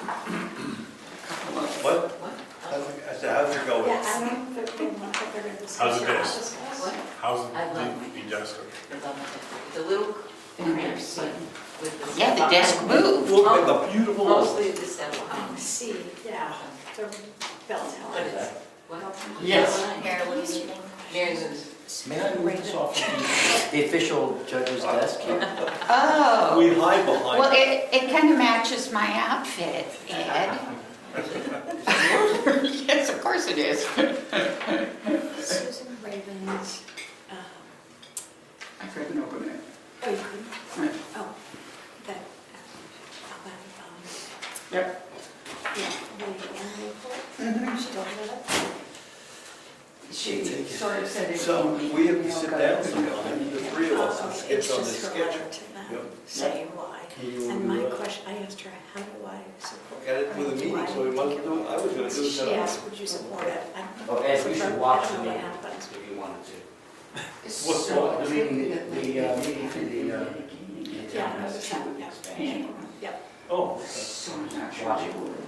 What? What? I said, how's it going? Yeah, I don't know if they want, if they're gonna discuss. How's it or not best? discuss. What? How's I love the desk? I love it. The little cramped seat with the. Yeah, the desk moved. Look at the beautiful. Mostly the set Oh, see, yeah, the bell but it's, tower. well. Yes. Mary Louise. Mary Louise. May I move this off of the official judge's desk here? Oh, We hide behind. well, it kind of matches my outfit, Ed. Yes, of course it is. Susan Raven's, I couldn't open it. oh, you couldn't? Right. Oh, that, Yep. yeah, the annual report. Mhm. She told me that. She sort of said it. So we have to sit down sometime, the three of us, and Okay, sketch it's on just this her sketch. letter to them, Yep. saying why. You And wanna my do that? question, I asked her, how do I support? Got it with a meeting, so we must do it. I was gonna do it She tonight. asked, would you support it? I don't know. Oh, Ed, you should watch the I don't know meeting what happened. if you wanted to. What's So- The meeting, meeting for the, Yeah, I noticed that, yeah. expansion. Yep, Oh, So I'm not sure Watch she it. would okay.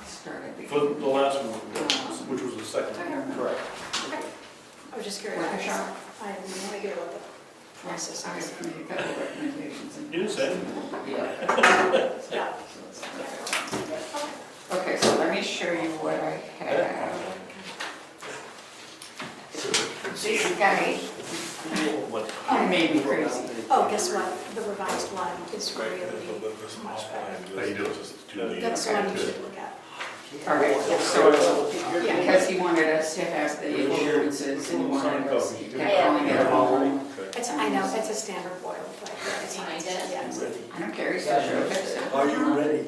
start it. for the last one, which was the second. Correct. Okay. I was just curious. With a I shot. have no idea what the process I is. have made a couple recommendations. and- You said. Yeah. Yeah. Okay, so let me show you what I have. This guy, I may be crazy. Oh, guess what? The revised one is really much better. How you doing? Just do the. That's the one you should look at. All right, so because he wanted us to have the insurances and he wanted us to calling it a home. It's, I know, it's a standard boilerplate. Yeah, it's Behind nice. it. Yeah. I don't care, he's still sure fix it. Are you ready?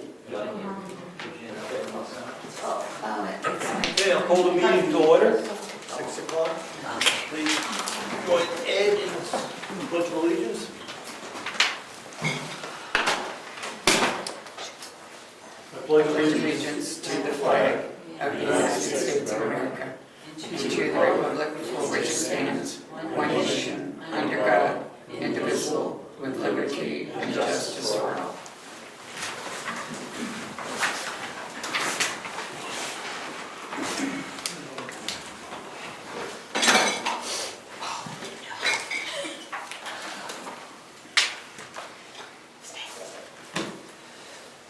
Okay, I'll call the meeting to order, 6 o'clock. Please join Ed in the pledge of allegiance. I pledge Allegiance to the flag of the United States of America, and to the republic for which it stands, one nation, under God, indivisible, with liberty and justice for all.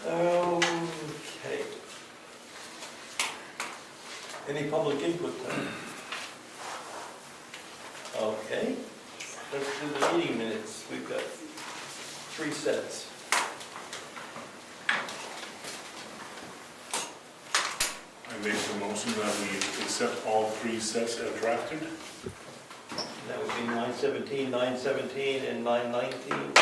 Okay. Any public input time? Okay, let's do the meeting minutes. We've got 3 sets. I make the motion that we accept all 3 sets as drafted. That would be 917, 917, and 919.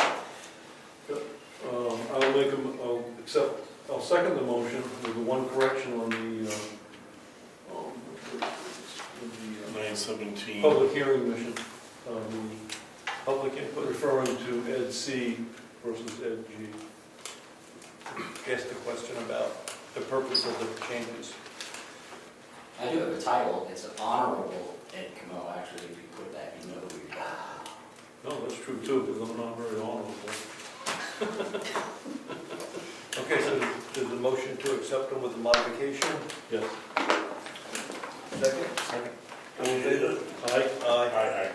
I'll second the motion with the one correction on the 917. public hearing mission, Public input, referring to Ed C versus Ed G. asked a question about the purpose of the changes. I do have a title, it's Honorable Ed Comeau, actually, if you put that, you know who you're talking No, that's true too, because I'm not very honorable. Okay, so there's a motion to accept them with the modification. Yes. Second? Second. All in favor? Aye. Aye. Aye, All right.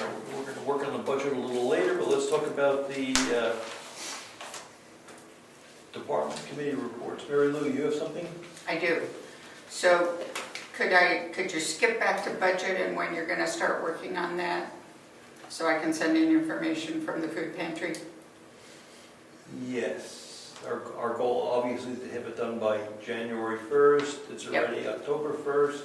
All right, we're going to work on the budget a little later, but let's talk about the department committee reports. Mary Lou, you have something? I do. So could you skip back to budget and when you're gonna start working on that? So I can send in information from the food pantry? Yes. Our goal obviously is to have it done by January 1st. It's Yep. already October 1st.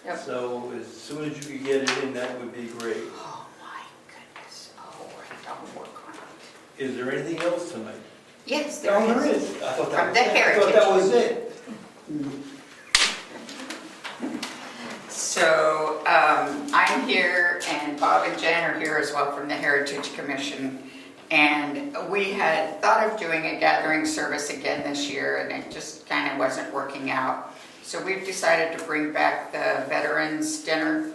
Yep. So as soon as you could get it in, that would be great. Oh my goodness, oh, I'll work on it. Is there anything else tonight? Yes, there is. I thought From that, the I thought that was it. So I'm here and Bob and Jen are here as well from the Heritage Commission. And we had thought of doing a gathering service again this year and it just kind of wasn't working out. So we've decided to bring back the Veterans Dinner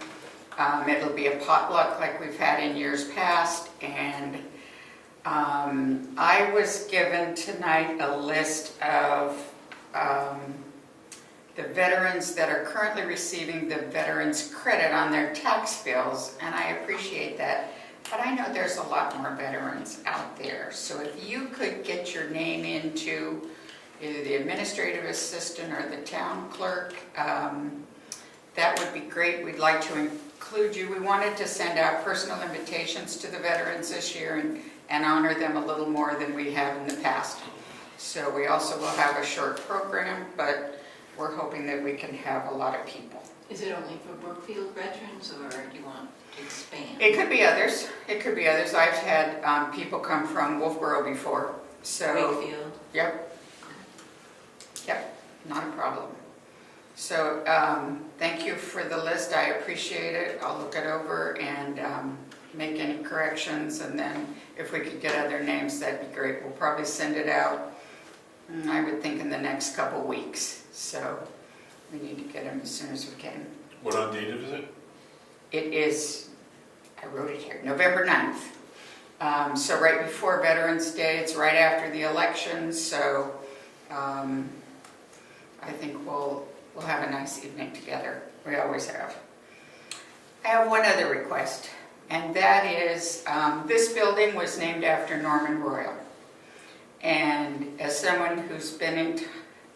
It'll be a potluck like we've had in years past, and I was given tonight a list of the veterans that are currently receiving the veterans credit on their tax bills, and I appreciate that. But I know there's a lot more veterans out there, so if you could get your name into either the administrative assistant or the town clerk, that would be great. We'd like to include you. We wanted to send out personal invitations to the veterans this year and honor them a little more than we have in the past. So we also will have a short program, but we're hoping that we can have a lot of people. Is it only for Brookfield veterans, or do you want to expand? It could be others. It could be others. I've had people come from Wolfboro before, so. Wakefield? Yep. Yep, not a problem. So thank you for the list. I appreciate it. I'll look it over and make any corrections, and then if we could get other names, that'd be great. We'll probably send it out, I would think, in the next couple weeks. So we need to get them as soon as we can. What date is it? It is, I wrote it here, November 9th. So right before Veterans Day, it's right after the election, so I think we'll have a nice evening together. We always have. I have one other request, and that is, this building was named after Norman Royal. And as someone who's been in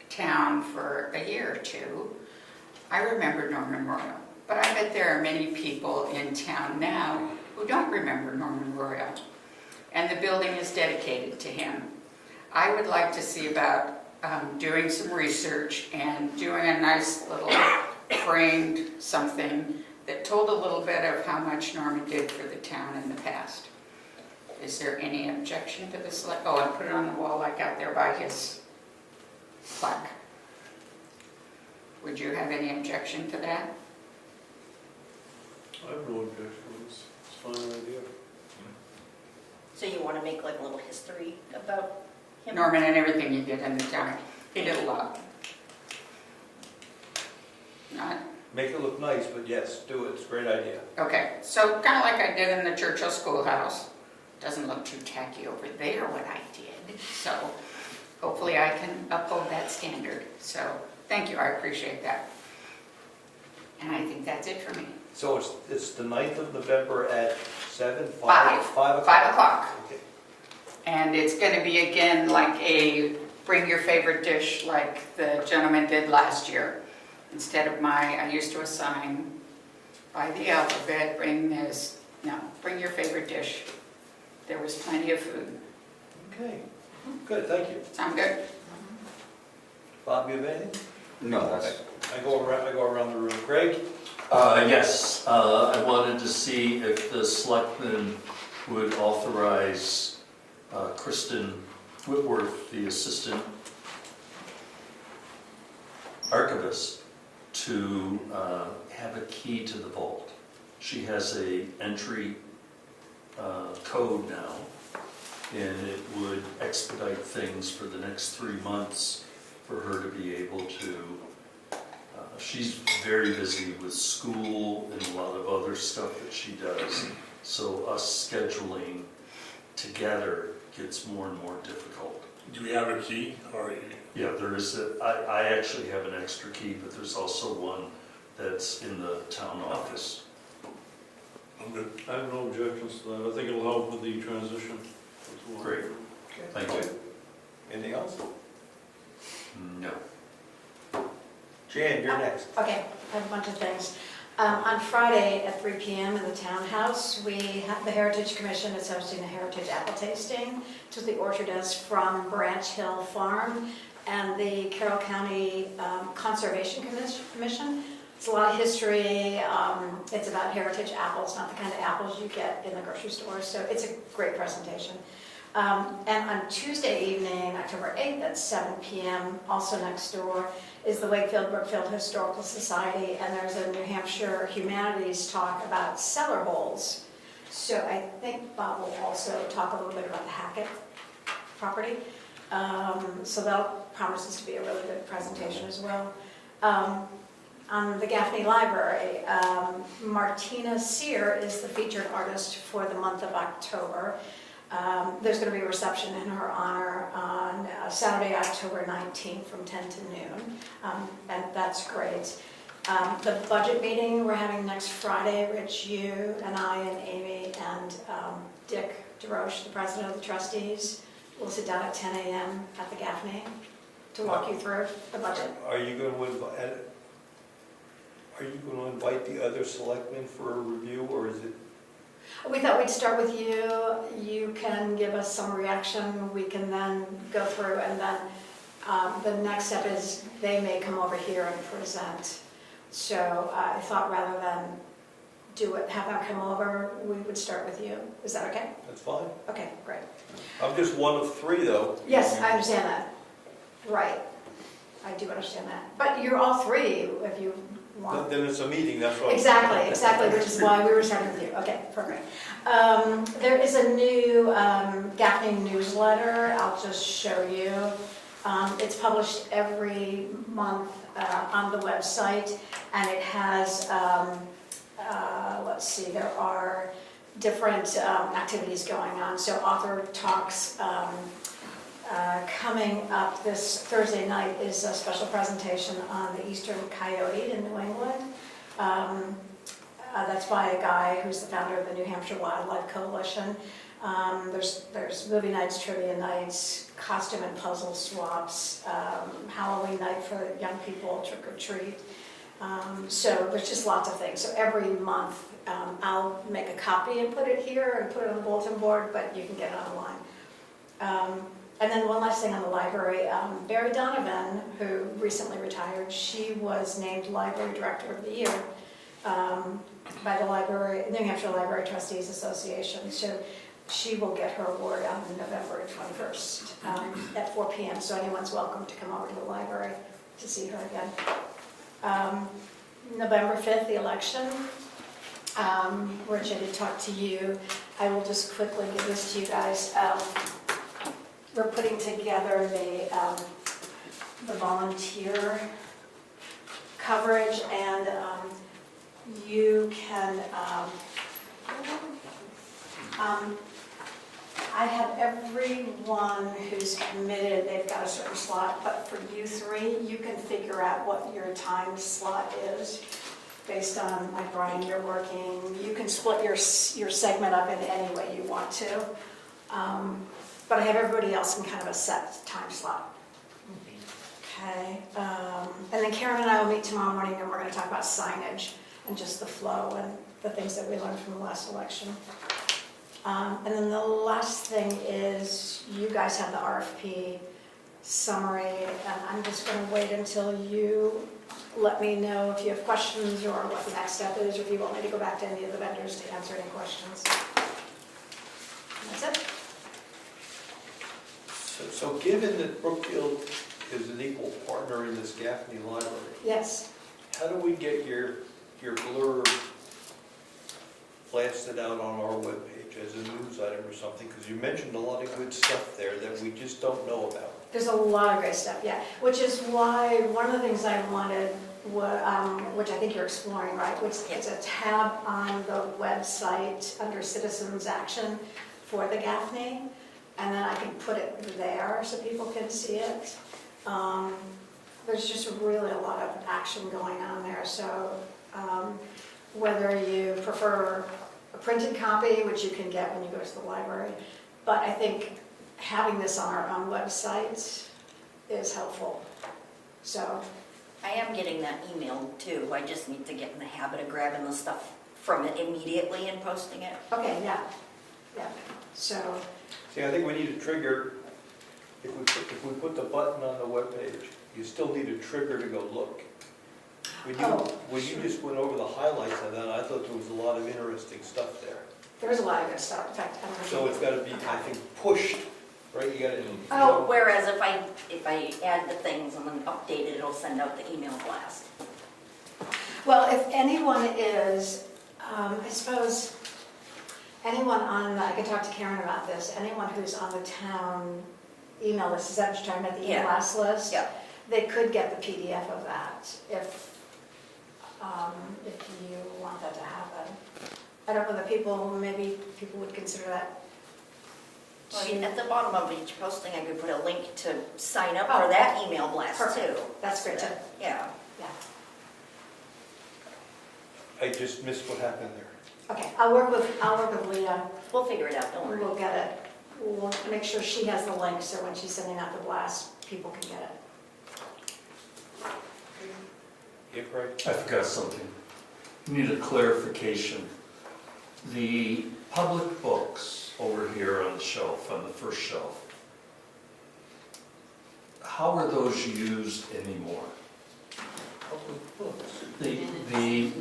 town for a year or two, I remember Norman Royal. But I bet there are many people in town now who don't remember Norman Royal. And the building is dedicated to him. I would like to see about doing some research and doing a nice little framed something that told a little bit of how much Norman did for the town in the past. Is there any objection to this? Oh, and put it on the wall like out there by his plaque. Would you have any objection to that? I have no objection. It's a fine idea. So you want to make like a little history about him? Norman and everything he did in the town. He did a lot. Not? Make it look nice, but yes, do it, it's a great idea. Okay, so kind of like I did in the Churchill Schoolhouse. Doesn't look too tacky over there what I did. So hopefully I can uphold that standard. So thank you, I appreciate that. And I think that's it for me. So it's the 9th of November at 7? 5 o'clock? 5 o'clock. Okay. And it's going to be again like a bring your favorite dish like the gentleman did last year. Instead of I used to assign by the alphabet, bring your favorite dish. There was plenty of food. Okay, good, thank you. Sound good? Bob, you have anything? No, that's. Okay. I go around the room. Greg? Yes, I wanted to see if the selectmen would authorize Kristen Whitworth, the assistant archivist, to have a key to the vault. She has a entry code now, and it would expedite things for the next 3 months for her to be able to. She's very busy with school and a lot of other stuff that she does, so us scheduling together gets more and more difficult. Do we have a key, or? Yeah, there is I actually have an extra key, but there's also one that's in the town office. I'm good. I have no objections to that. I think it'll help with the transition as well. Great, thank you. Anything else? No. Jan, you're next. Okay, I have a bunch of things. On Friday at 3 p.m. in the townhouse, the Heritage Commission is hosting a Heritage Apple Tasting, which is the orchard is from Branch Hill Farm and the Carroll County Conservation Commission. It's a lot of history. It's about heritage apples, not the kind of apples you get in the grocery store. So it's a great presentation. And on Tuesday evening, October 8th at 7 p.m., also next door, is the Brookfield Historical Society, and there's a New Hampshire humanities talk about cellar holes. So I think Bob will also talk a little bit about the Hackett property. So that promises to be a really good presentation as well. the Gaffney Library, Martina Sear is the featured artist for the month of October. There's going to be a reception in her honor on Saturday, October 19th from 10 to noon, and that's great. The budget meeting we're having next Friday, Rich, you and I and Amy and Dick DeRoche, the president of the trustees, will sit down at 10 a.m. at the Gaffney to walk you through the budget. Are you going to invite the other selectmen for a review, or is it? We thought we'd start with you. You can give us some reaction. We can then go through, and then the next step is they may come over here and present. So I thought rather than have them come over, we would start with you. Is that okay? That's fine. Okay, great. I'm just one of three, though. Yes, I understand that. Right. I do understand that. But you're all three if you want. Then it's a meeting, that's what. Exactly, which is why we were starting with you. Okay, perfect. There is a new Gaffney newsletter. I'll just show you. It's published every month on the website, and it has, let's see, there are different activities going on. So author talks. Coming up this Thursday night is a special presentation on the eastern coyote in New England. That's by a guy who's the founder of the New Hampshire Wildlife Coalition. There's movie nights, trivia nights, costume and puzzle swaps, Halloween night for young people, trick or treat. So there's just lots of things. So every month I'll make a copy and put it here and put it on the bulletin board, but you can get it online. And then one last thing on the library, Barry Donovan, who recently retired, she was named Library Director of the Year by the New Hampshire Library Trustees Association. So she will get her award on November 21st at 4 p.m. So anyone's welcome to come over to the library to see her again. November 5th, the election. Rich, I did talk to you. I will just quickly give this to you guys. We're putting together the volunteer coverage, and you can, I have everyone who's committed, they've got a certain slot, but for you three, you can figure out what your time slot is based on, like Brian, you're working, you can split your segment up in any way you want to. But I have everybody else in kind of a set time slot. Okay. And then Karen and I will meet tomorrow morning, and we're going to talk about signage and just the flow and the things that we learned from the last election. And then the last thing is you guys have the RFP summary, and I'm just going to wait until you let me know if you have questions or what the next step is, or if you want me to go back to any of the vendors to answer any questions. And that's it. So given that Brookfield is an equal partner in this Gaffney Library, Yes. how do we get your blurb blasted out on our webpage as a news item or something? Because you mentioned a lot of good stuff there that we just don't know about. There's a lot of great stuff, yeah. Which is why one of the things I wanted, which I think you're exploring, right? Which is a tab on the website under Citizens Action for the Gaffney. And then I can put it there so people can see it. There's just really a lot of action going on there. So whether you prefer a printed copy, which you can get when you go to the library, but I think having this on our own website is helpful. So I am getting that email too. I just need to get in the habit of grabbing the stuff from it immediately and posting it. okay, yeah. So. See, I think we need a trigger. If we put the button on the webpage, you still need a trigger to go look. When you just went over the highlights of that, I thought there was a lot of interesting stuff there. There is a lot of good stuff. In fact, So it's got to be, I think, pushed, right? You got to. Oh, whereas if I add the things and then update it, it'll send out the email blast. well, if anyone is, I suppose, anyone on, I can talk to Karen about this, anyone who's on the town email list, is that what you're talking about, the Yeah. blast list? Yeah. They could get the PDF of that if if you want that to happen. I don't know that maybe people would consider that. Well, at the bottom of each posting, I could put a link to sign up for Oh, that email blast too. perfect. That's great too. Yeah. Yeah. I just missed what happened there. Okay, I'll work with Leah. We'll figure it out, don't worry. We'll get it. We'll make sure she has the link, so when she's sending out the blast, people can get it. Yeah, Craig? I forgot something. Need a clarification. The public books over here on the shelf, on the first shelf, how are those used anymore? Public books. The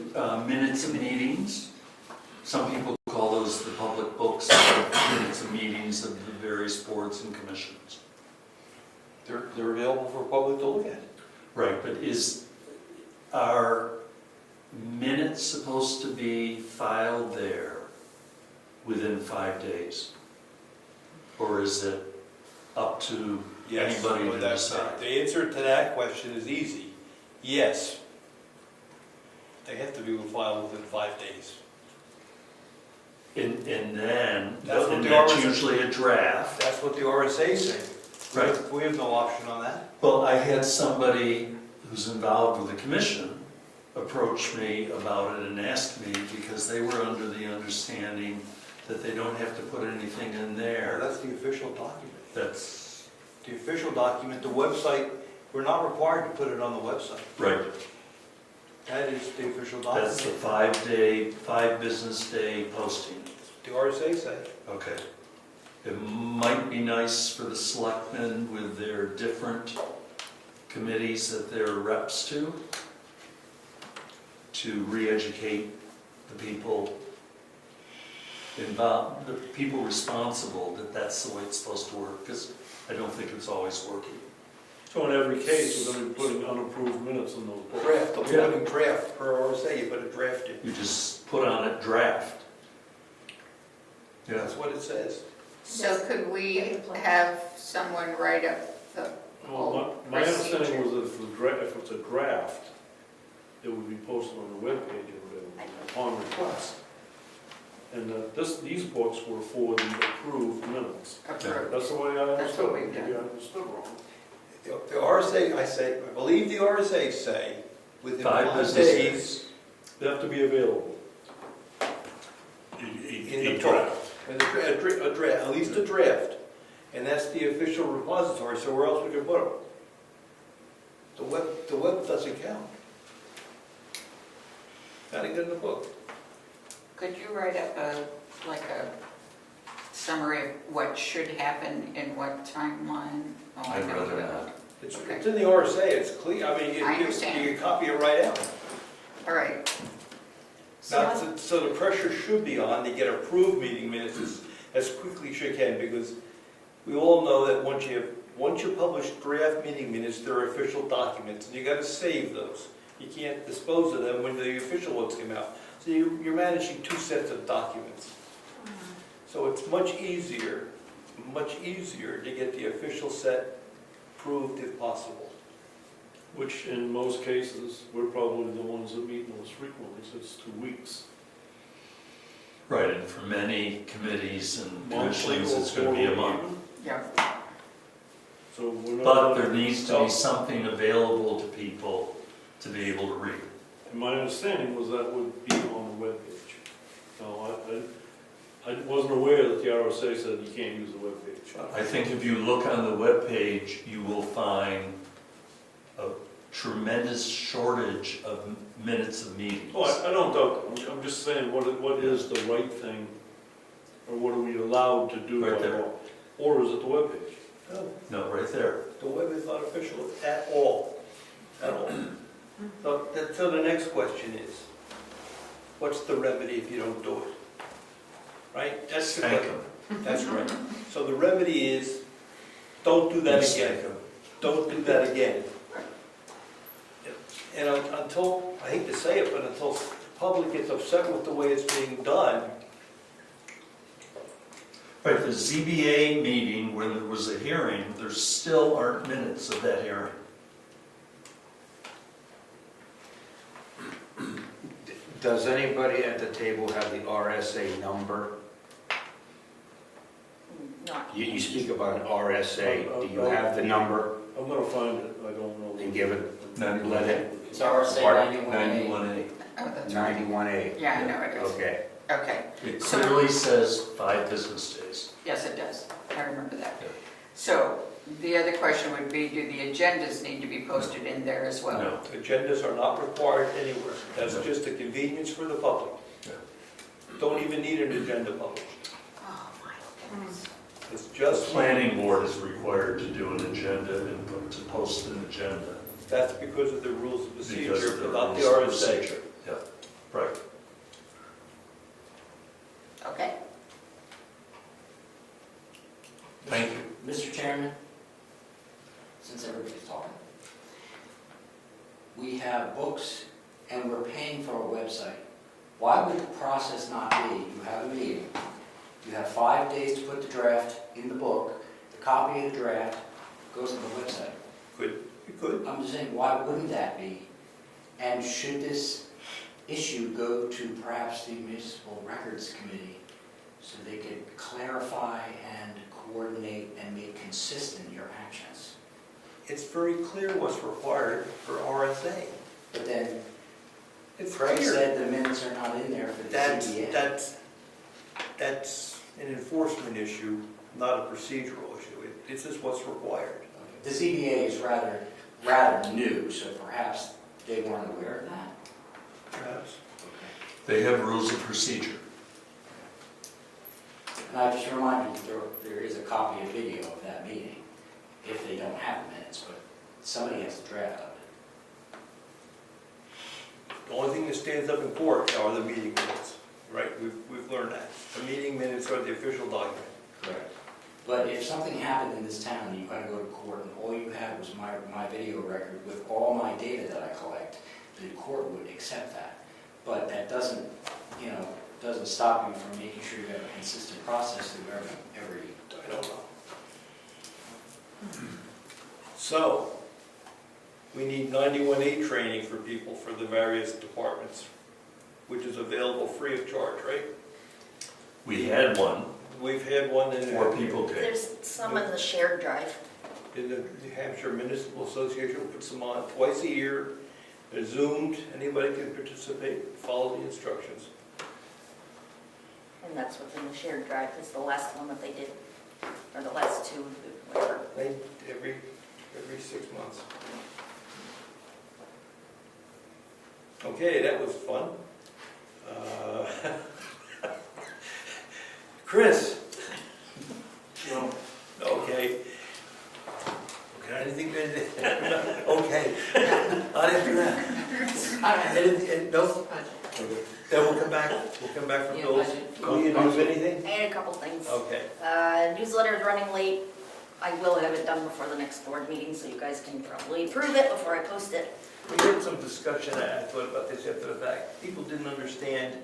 minutes of meetings, some people call those the public books, the minutes of meetings of the various boards and commissions. They're available for public to look at. Right, but are minutes supposed to be filed there within 5 days? Or is it up to anybody to decide? The answer to that question is easy. Yes. They have to be filed within 5 days. And then, That's what and the that's RSA usually a draft. That's what the RSA say. Right. We have no option on that. Well, I had somebody who's involved with the commission approach me about it and ask me because they were under the understanding that they don't have to put anything in there. That's the official document. That's The official document, the website, we're not required to put it on the website. right. That is the official That's the document. 5 business day posting. The RSA say. Okay. It might be nice for the selectmen with their different committees that they're reps to re-educate the people involved, the people responsible, that that's the way it's supposed to work, because I don't think it's always working. So in every case, we're gonna be putting unapproved minutes in those books. Draft, I'm Yeah. putting draft per RSA, you put a draft in. You just put on it draft. Yeah. That's what it says. So could we have someone write up the Well, my understanding was that if it's a draft, it would be posted on the webpage upon request. And these books were for the approved minutes. approved? That's the way I understood. That's what we've Maybe I understood wrong. The RSA, I believe the RSA say within 5 5 business days days. They have to be available. in the book. And a draft, at least a draft. And that's the official repository, so where else would you put them? The web doesn't count. Gotta get in the book. Could you write up a summary of what should happen in what timeline? Oh, I I'd know rather that. not. It's Okay. in the RSA, it's clear, I mean, you I you understand. can copy it right out. All right, So the pressure should be on to get approved meeting minutes as quickly as you can, because we all know that once you publish draft meeting minutes, they're official documents, and you gotta save those. You can't dispose of them when the official ones come out. So you're managing 2 sets of documents. So it's much easier to get the official set approved if possible. Which in most cases, we're probably the ones that meet most frequently, so it's 2 weeks. Right, and for many committees and Monthly commissions, or it's going to be a quarterly month. yeah. So we're not. But there needs to be something available to people to be able to read. And my understanding was that would be on the webpage. No, I wasn't aware that the RSA said you can't use the webpage. I think if you look on the webpage, you will find a tremendous shortage of minutes of meetings. Oh, I don't doubt that. I'm just saying, what is the right thing, or what are we allowed to do Right by there. law? Or is it the webpage? No, No, right there. the web is not official at all, at all. So the next question is, what's the remedy if you don't do it? Right? That's the Spank question. 'em. That's right. So the remedy is, don't do that Spank again. 'em. Don't do that again. And until, I hate to say it, but until the public gets upset with the way it's being done, Right, the ZBA meeting, when there was a hearing, there still aren't minutes of that hearing. Does anybody at the table have the RSA number? Not. You speak about an RSA, do you have the number? I'm gonna find it, I don't know. And give it, let it, It's RSA Pardon? 91A. 91A. Oh, that's right. 91A. Yeah, I know it is. Okay. Okay, It clearly says 5 business days. yes, it does. I remember that. Yeah. So the other question would be, do the agendas need to be posted in there as well? No. Agendas are not required anywhere. That's No. just a convenience for the public. Yeah. Don't even need an agenda published. Oh, my goodness. It's The just. planning board is required to do an agenda and to post an agenda. That's because of the rules of Because procedure, of the but not the rules of RSA. procedure. Yeah, right. Okay. Thank you. Mr. Chairman, since everybody's talking, we have books and we're paying for a website. Why would the process not be, you have a meeting, you have 5 days to put the draft in the book, the copy of the draft goes on the website? You could. I'm just saying, why wouldn't that be? And should this issue go to perhaps the Municipal Records Committee so they could clarify and coordinate and make consistent your actions? It's very clear what's required for RSA. But then It's Craig clear. said the minutes are not in there for the CBA. That's an enforcement issue, not a procedural issue. It's just what's required. The CBA is rather new, so perhaps they weren't aware of that. Perhaps. They have rules of procedure. And I just remind you that there is a copy of video of that meeting, if they don't have minutes, but somebody has to draft of it. The only thing that stands up in court are the meeting minutes, right? We've learned that. The meeting minutes are the official document. Correct. But if something happened in this town and you gotta go to court and all you had was my video record with all my data that I collect, the court would accept that. But that doesn't stop you from making sure you have a consistent process through every. I don't know. So, we need 91A training for people for the various departments, which is available free of charge, right? We had one, We've had one in 4 people came. There's some in the shared drive. in the New Hampshire Municipal Association, puts them on twice a year. They're Zoomed, anybody can participate, follow the instructions. And that's what's in the shared drive, is the last one that they did, or the last two, whatever. Every 6 months. Okay, that was fun. Chris? No. Okay. Anything? Okay. Not after that. Anything, no? Then we'll come back from Yeah, Bill's. budget. Will you do anything? I had a couple things. Okay. Newsletter is running late. I will have it done before the next board meeting, so you guys can probably approve it before I post it. We had some discussion, I thought about this after the fact. People didn't understand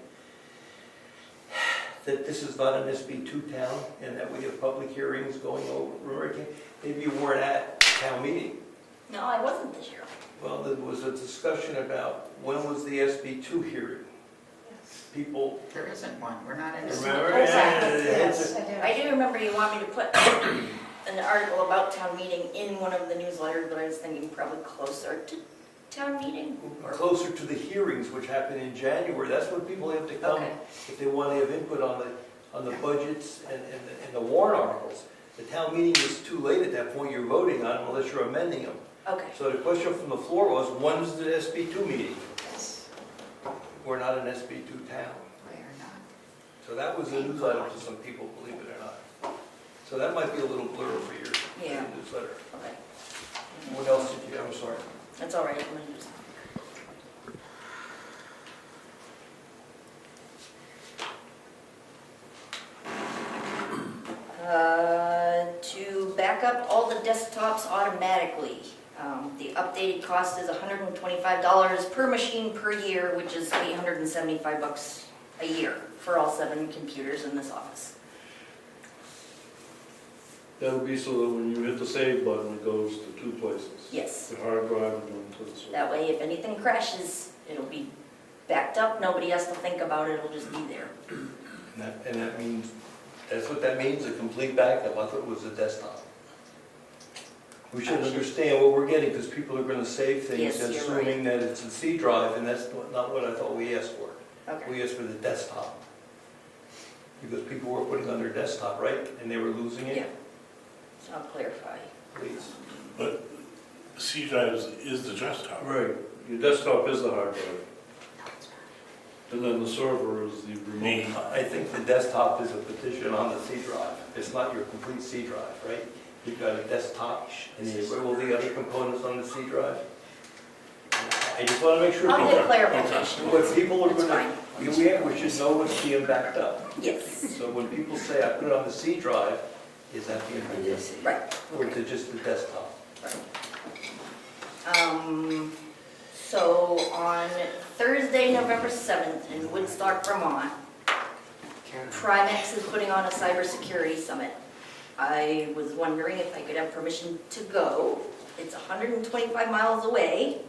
that this is not an SB2 town and that we have public hearings going over. Maybe you weren't at town meeting. No, I wasn't this year. Well, there was a discussion about when was the SB2 hearing. People, There isn't one. We're not in a. remember? Yes, I do. I do remember you want me to put an article about town meeting in one of the newsletters, but I was thinking probably closer to town meeting. Closer to the hearings, which happen in January, that's when people have to come Okay. if they want to have input on the budgets and the warrant articles. The town meeting is too late at that point, you're voting on them unless you're amending them. Okay. So the question from the floor was, when's the SB2 meeting? Yes. We're not an SB2 town. We are not. So that was a news item to some people, believe it or not. So that might be a little blur for your Yeah. newsletter. Okay. What else did you have? I'm sorry. That's all right. I'm gonna use to back up all the desktops automatically. The updated cost is $125 per machine per year, which is $875 a year for all 7 computers in this office. That would be so that when you hit the save button, it goes to 2 places. Yes. The hard drive and then to the server. That way, if anything crashes, it'll be backed up, nobody has to think about it, it'll just be there. And that means, that's what that means, a complete backup. I thought it was a desktop. We should understand what we're getting, because people are gonna save things Yes, you're right. assuming that it's a C drive, and that's not what I thought we asked for. Okay. We asked for the desktop. Because people were putting on their desktop, right? And they were losing Yeah. it? So I'll clarify. Please. But C drives is the desktop. Right, your desktop is the hard drive. And then the server is the remote. I think the desktop is a petition on the C drive. It's not your complete C drive, right? You've got a desktop, and you have all the other components on the C drive. I just want to make sure. I'll people- get clarification. What people are That's gonna, we should know what's being backed up. Yes, So when people say, I put it on the C drive, is that being backed up? right. Or is it just the desktop? So on Thursday, November 7th in Woodstock, Vermont, Primex is putting on a cybersecurity summit. I was wondering if I could have permission to go. It's 125 miles away.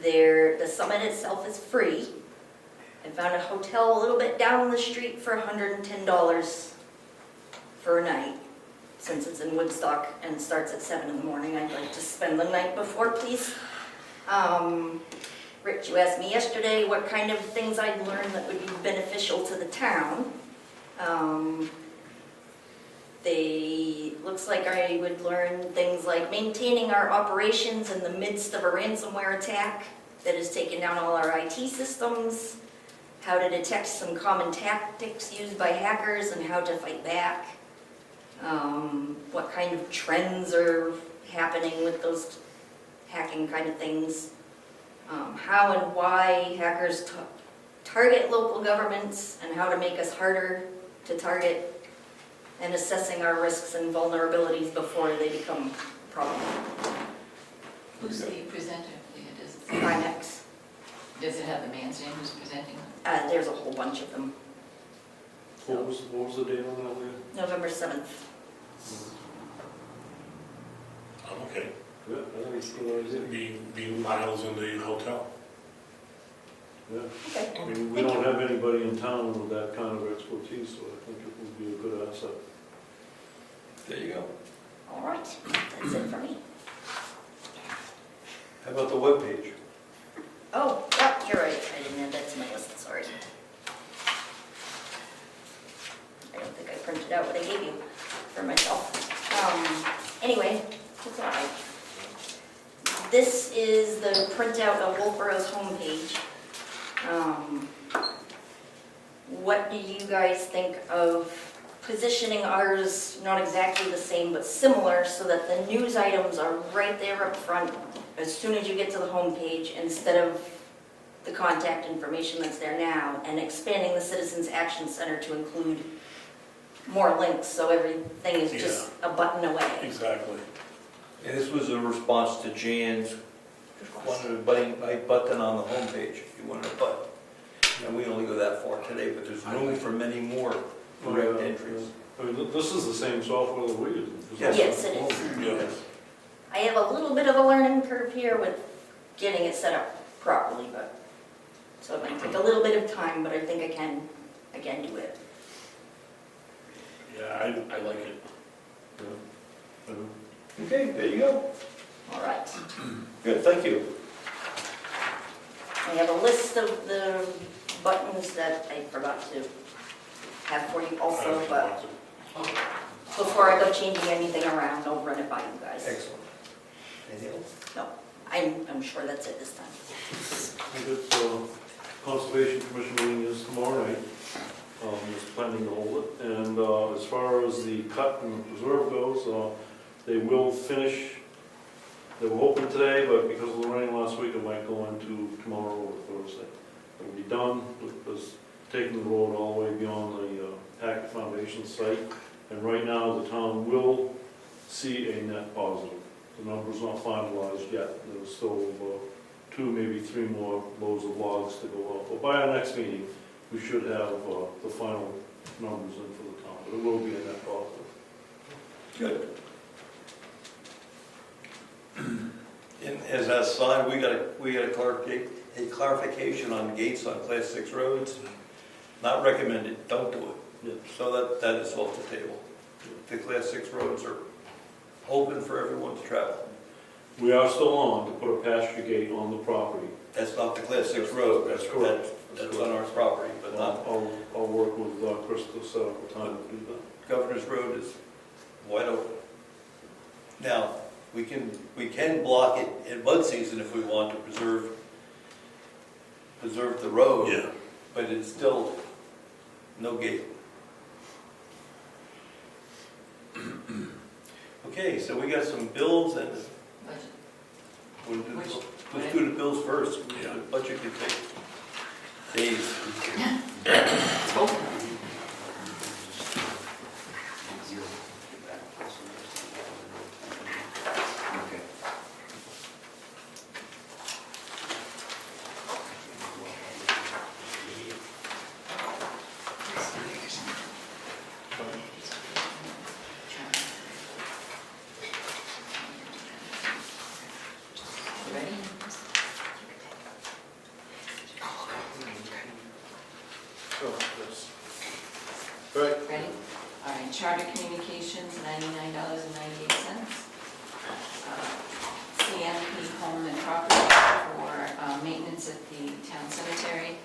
The summit itself is free. I found a hotel a little bit down the street for $110 for a night. Since it's in Woodstock and starts at 7 in the morning, I'd like to spend the night before, please. Rich, you asked me yesterday what kind of things I'd learned that would be beneficial to the town. Looks like I would learn things like maintaining our operations in the midst of a ransomware attack that has taken down all our IT systems, how to detect some common tactics used by hackers and how to fight back, what kind of trends are happening with those hacking kind of things, how and why hackers target local governments and how to make us harder to target, and assessing our risks and vulnerabilities before they become a problem. Who's the presenter? Primex. Does it have the man's name who's presenting? There's a whole bunch of them. What was the date on that one? November 7th. I'm okay. Yeah, I think it's a good idea. Be Miles in the hotel. Yeah. Okay. I mean, we don't have anybody in town with that kind of expertise, so I think it would be a good asset. There you go. All right, that's it for me. How about the webpage? Oh, yeah, you're right, I didn't add that to my list, sorry. I don't think I printed out what I gave you for myself. Anyway, it's all right. This is the printout of Wolfborough's homepage. What do you guys think of positioning ours, not exactly the same, but similar, so that the news items are right there up front as soon as you get to the homepage, instead of the contact information that's there now, and expanding the Citizens Action Center to include more links, so everything is just a button away. Exactly. And this was a response to Jan's, wanted a button on the homepage, if you wanted a button. And we only go that far today, but there's room for many more direct entries. I mean, this is the same software that we use. Yes, it is. Yes. I have a little bit of a learning curve here with getting it set up properly, but, so it might take a little bit of time, but I think I can do it. Yeah, I like it. Okay, there you go. All right. Good, thank you. I have a list of the buttons that I forgot to have for you also, but before I go changing anything around, I'll run it by you guys. Excellent. Anything else? No, I'm sure that's it this time. I think Conservation Commission meeting is tomorrow night. Just planning to hold it. And as far as the cut and preserve goes, they will finish. They were open today, but because of the rain last week, it might go into tomorrow or Thursday. It'll be done because taking the road all the way beyond the Hackett Foundation site. And right now, the town will see a net positive. The number's not finalized yet. There's still 2, maybe 3 more loads of logs to go up. But by our next meeting, we should have the final numbers in for the town. But it will be a net positive. Good. And as a sign, we got a clarification. a clarification on gates on Class 6 roads. Not recommended, don't do Yeah. it. So that is off the table. The Class 6 roads are open for everyone to travel. We are still on to put a pasture gate on the property. That's not the Class 6 road. That's correct. That's on our property, but not, I'll work with Chris to set up a time to do that. Governor's Road is wide open. Now, we can block it in mud season if we want to preserve the road. But it's still no gate. Okay, so we got some bills and let's do the bills first. The budget can take days. Ready? Ready? All right, Charter Communications, $99.98. CMP Home and Property for maintenance at the town cemetery,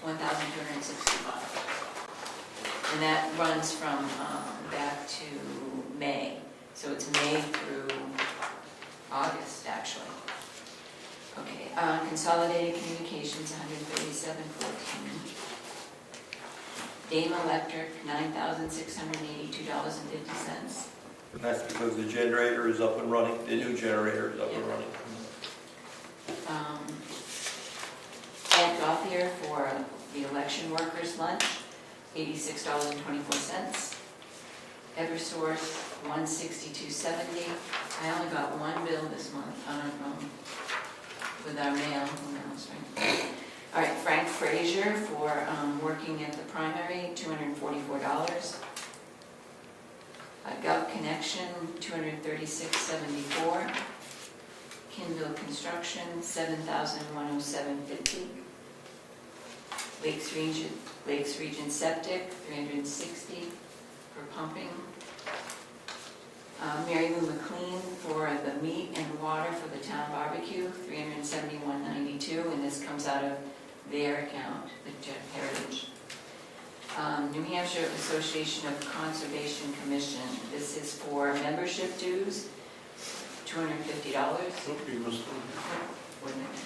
$1,265. And that runs from back to May, so it's May through August, actually. Okay, Consolidated Communications, $137.14. Dame Electric, $9,682.50. And that's because the generator is up and running, the new generator is up and running. Ed Gothier for the election workers' lunch, $86.24. Eversource, $162.70. I only got one bill this month, I don't know, with our mail, who knows, right? All right, Frank Frazier for working at the primary, $244. Gov Connection, $236.74. Kindle Construction, $7,107.50. Lakes Region Septic, $360 for pumping. Mary Lou McLean for the meat and water for the town barbecue, $371.92, and this comes out of their account, the Heritage. New Hampshire Association of Conservation Commission, this is for membership dues, $250. Oh, you missed What did I miss?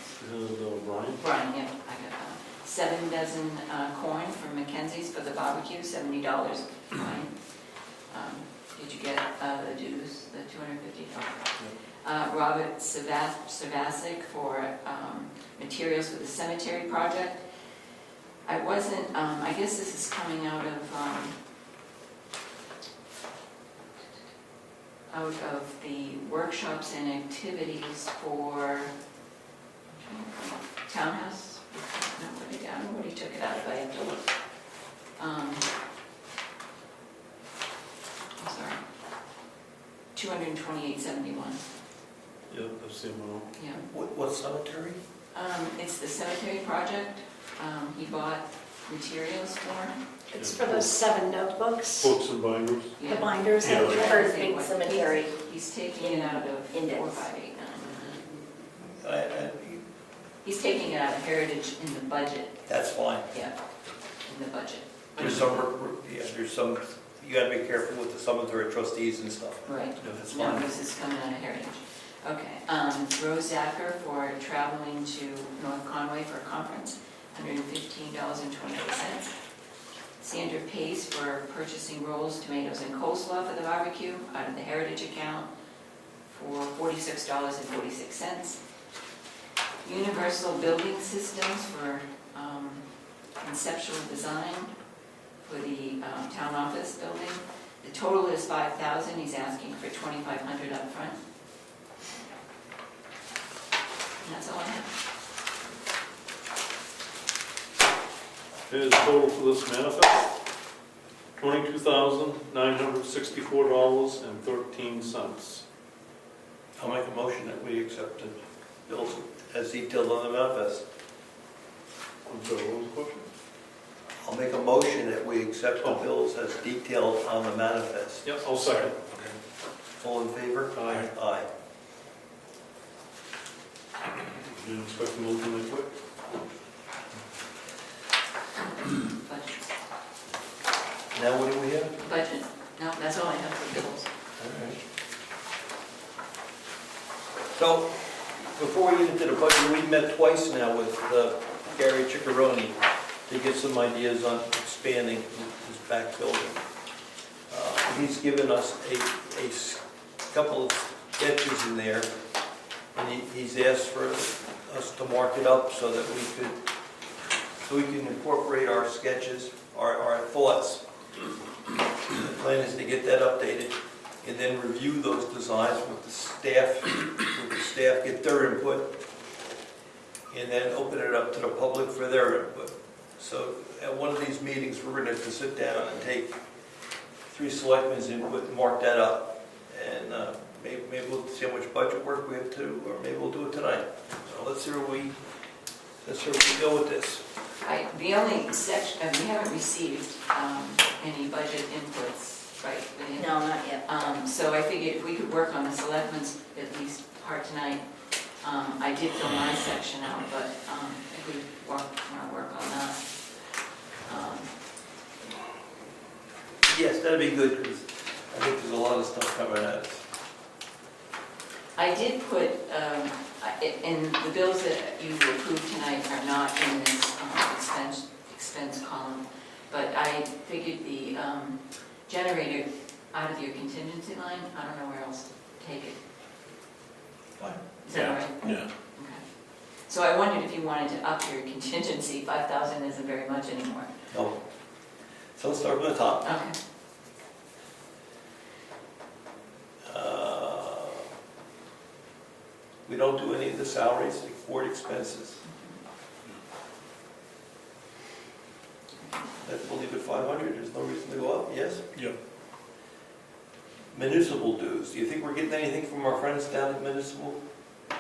Brian? Brian, yeah, I got that. 7 dozen corn from Mackenzie's for the barbecue, $70. Brian. Did you get the dues, the $250? Robert Savasic for materials for the cemetery project. I wasn't, I guess this is coming out of the workshops and activities for townhouse. I don't know what he took it out of, I have to look. I'm sorry. $228.71. Yeah, I've seen one. Yeah. What cemetery? It's the cemetery project. He bought materials for. It's for those 7 notebooks, Books and binders. the binders that we Yeah. heard. Big cemetery. He's taking it out of Index. 4589. He's taking it out of Heritage in the budget. That's fine. Yeah, in the budget. There's some, you gotta be careful with the cemetery trustees and stuff. Right. That's No, fine. this is coming out of Heritage. Okay, Rose Zacher for traveling to North Conway for a conference, $115.28. Sandra Pace for purchasing rolls, tomatoes, and coleslaw for the barbecue out of the Heritage account for $46.46. Universal Building Systems for conceptual design for the town office building. The total is $5,000. He's asking for $2,500 up front. And that's all I have. Here's the total for this manifest, $22,964.13. I'll make a motion that we accept the bills as detailed on the manifest. I'm sorry, what was the question? I'll make a motion that we accept the bills as detailed on the manifest. Yep, I'll second. All in favor? Aye. Aye. You didn't expect to move really quick? Budget. Now what do we have? Budget. No, that's all I have for bills. All right. So, before we get into the budget, we met twice now with Gary Ciccarone to get some ideas on expanding his back building. He's given us a couple of sketches in there, and he's asked for us to mark it up so that we can incorporate our sketches, our thoughts. The plan is to get that updated and then review those designs with the staff, get their input, and then open it up to the public for their input. So at one of these meetings, we're going to have to sit down and take 3 selectmen's input and mark that up. And maybe we'll see how much budget work we have to, or maybe we'll do it tonight. So let's see where we go with this. The only section, we haven't received any budget inputs, right? Vivian? No, not yet. So I figured if we could work on the selectmen's at least part tonight. I did fill my section out, but if we want to work on that. Yes, that'd be good, because I think there's a lot of stuff coming at us. I did put, and the bills that you approved tonight are not in this expense column, but I figured the generator out of your contingency line, I don't know where else to take it. Fine. Is that all right? Yeah. Okay. So I wondered if you wanted to up your contingency, 5,000 isn't very much anymore. No. So let's start from the top. Okay. We don't do any of the salaries, board expenses. We'll leave it 500, there's no reason to go up, yes? Yep. Municipal dues, do you think we're getting anything from our friends down at municipal?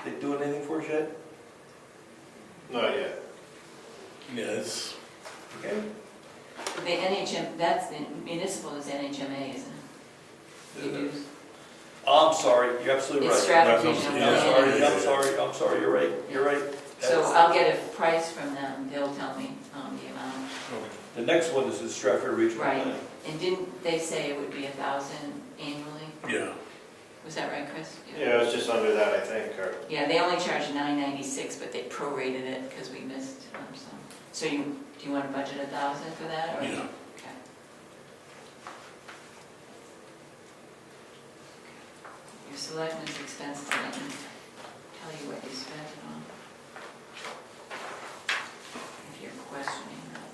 They doing anything for us yet? Not yet. Yeah, it's, Okay. The NHM, that's the municipal is NHMA, isn't it? You do. Oh, I'm sorry, you're absolutely right. It's Stratford That's- Regional yeah, Planning. I'm sorry, you're right. So I'll get a price from them, they'll tell me the amount. The next one is the Stratford Regional Right. Planning. And didn't they say it would be 1,000 annually? yeah. Was that right, Chris? Yeah, it was just under that, I think, or, Yeah, they only charged $996, but they prorated it because we missed some. So do you want to budget 1,000 for that? Or? Yeah. Okay. Your selectmen's expenses, I can tell you what you spent it on. If you're questioning that.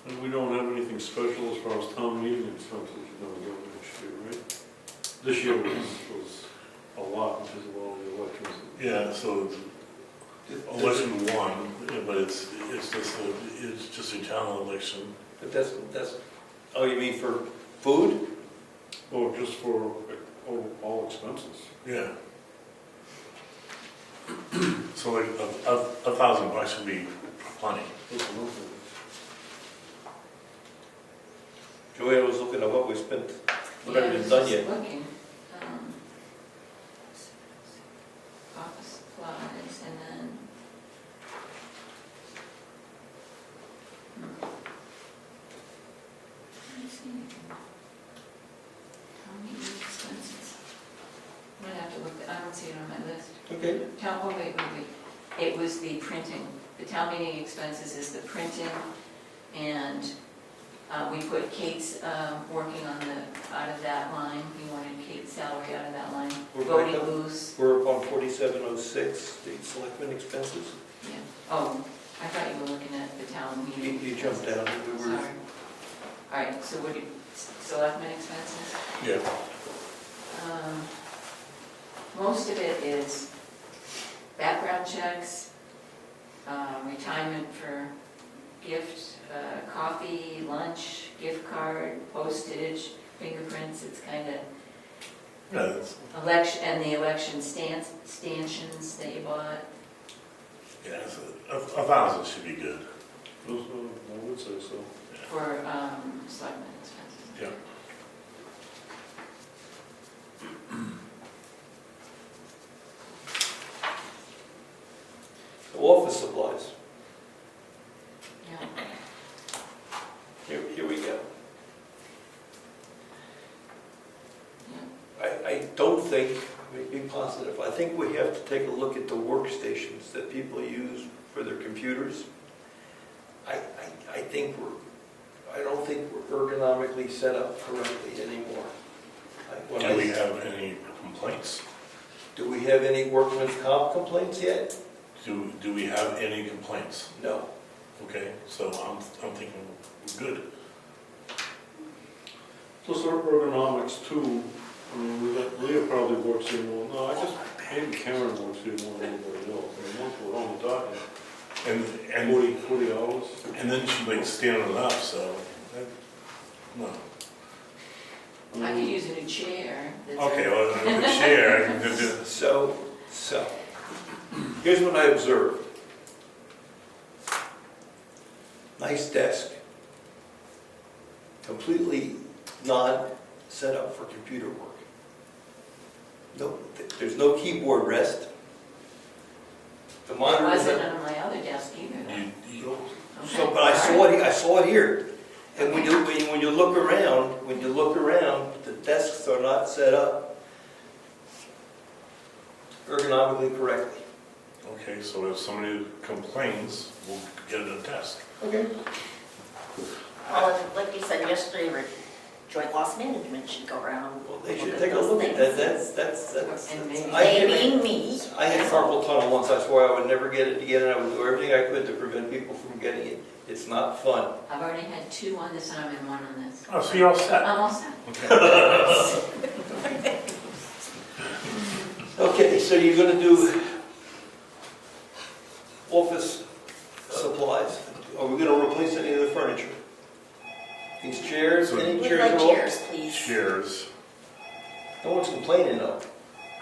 And we don't have anything special as far as town meeting expenses, you know, going next year, right? This year was a lot because of all the elections. Yeah, so election one, but it's just a town election. But that's, oh, you mean for food? Oh, just for all expenses. Yeah. So like $1,000 would be plenty. That's enough. Joanne was looking at what we spent, what haven't been done yet. Looking. Office supplies and then. Let me see anything. Town meeting expenses. I'm gonna have to look, I don't see it on my list. Okay. Wait. It was the printing. The town meeting expenses is the printing, and we put Kate's working on out of that line. We wanted Kate's salary out of that line. We're Voting back up. booths. We're up on 4706, the selectmen expenses. Yeah. Oh, I thought you were looking at the town meeting. You jumped down, we were, Sorry. All right, so what do you, selectmen expenses? Yeah. Most of it is background checks, retirement for gift, coffee, lunch, gift card, postage, fingerprints, it's kind of Yeah, it's, election, and the election stanchions that you bought. yeah, it's 1,000 should be good. I would say so. For selectmen expenses. Yeah. Office supplies, Yeah. here we go. Yeah. I don't think, let me be positive, I think we have to take a look at the workstations that people use for their computers. I think I don't think we're ergonomically set up correctly anymore. Do we have any complaints? Do we have any workman's comp complaints yet? Do we have any complaints? No. Okay, so I'm thinking we're good. Plus ergonomics too, I mean, Leah probably works here more, no, maybe Karen works here more than anybody else. I mean, once we're on the docket, And 40 hours. and then she like standing up, so no. I could use a new chair. that's Okay, well, the chair. So, here's what I observed. Nice desk. Completely not set up for computer work. No, there's no keyboard rest. The It monitor wasn't on my other desk either. So, but I saw it here. And when you look around, the desks are not set up ergonomically correctly. Okay, so if somebody complains, we'll get it a desk. Okay. Like you said yesterday, joint loss management should go around. Well, they should take a look at that. That's. And maybe They mean me. I had carpal tunnel once. I swore I would never get it again, and I would do everything I could to prevent people from getting it. It's not fun. I've already had 2 on this arm and 1 on this. Oh, so you're all set? I'm all set. Okay. Okay, so you're gonna do office supplies. Are we gonna replace any of the furniture? These chairs, any We'd chairs like at all? chairs, please. Chairs. No one's complaining though.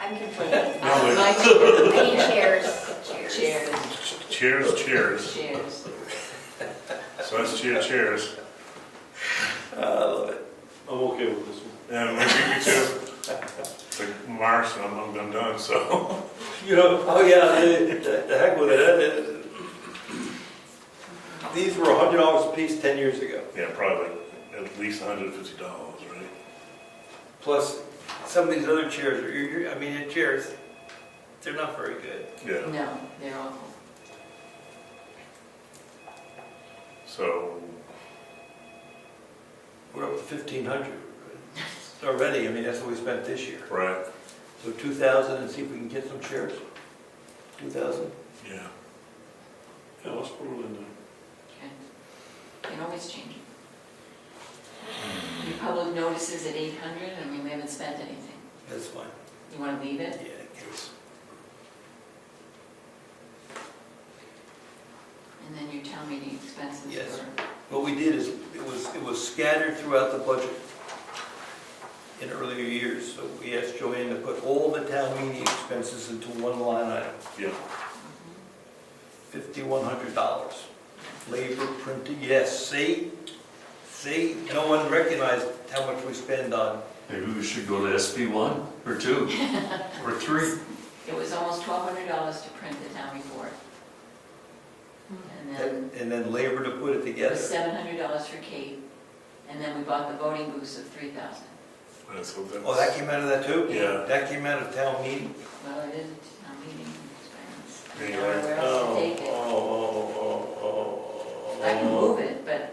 I'm complaining. No, My I need chairs. chairs, Chairs. chairs. So that's chairs. I love it. I'm okay with this one. And maybe me too. It's like March and I'm done, so. You know, oh yeah, the heck with it. These were $100 a piece 10 years ago. Yeah, probably at least $150, right? Plus, some of these other chairs, the chairs, they're not very good. Yeah. No, they're awful. So, We're up to 1,500 already. That's what we spent this year. right, So 2,000 and see if we can get some chairs. 2,000? yeah. Yeah, let's put it in there. Okay. Can always change it. Your public notices at 800, we haven't spent anything. That's fine. You want to leave it? Yeah, in case. And then your town meeting expenses Yes. for... What we did is, it was scattered throughout the budget in earlier years. So we asked Joanne to put all the town meeting expenses into one line item. Yeah. $5,100. Labor, printing, yes, see, no one recognized how much we spend on. Maybe we should go to SB1 or 2 or 3. It was almost $1,200 to print the town report. And then And labor to put it it together. was $700 for Kate, and then we bought the voting booths of $3,000. That's what that's. Oh, that came out of that too? Yeah. That came out of town meeting? Well, it is a town meeting expense. I Yeah, don't know where else to take it. I can move it, but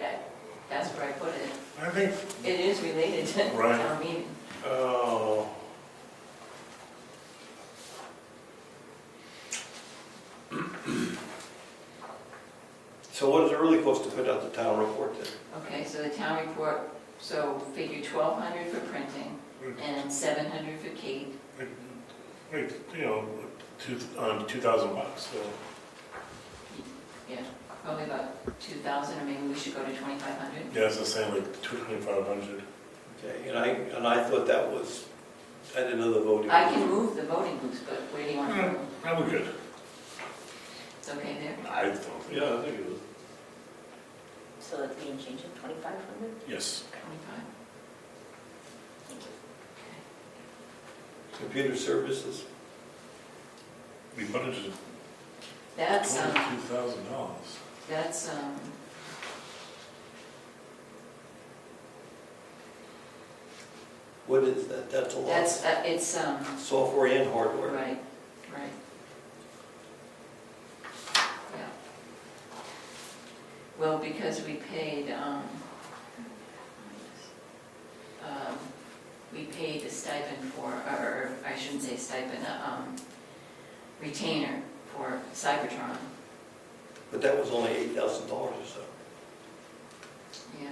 that's where I put it. I think, It is related to Right. town meeting. Oh. So what does it really cost to put out the town report then? Okay, so the town report, so figure 1,200 for printing and 700 for Kate. like, $2,000, so. Yeah, Probably about 2,000, or maybe we should go to 2,500. Yeah, it's the same, like 2,500. Okay, and I thought that was at another voting. I can move the voting booths, but where do you want to move them? Probably good. It's okay there? I don't think. Yeah, I think it is. So that's being changed to 2,500? Yes. 25. Thank you. Computer services, We budgeted That's, $22,000. that's, what is that? That's a lot. it's, Software and hardware. right, right. Yeah. Well, because we paid, we paid a stipend for, or I shouldn't say stipend, retainer for Cybertron, But that was only $8,000 or so. yeah.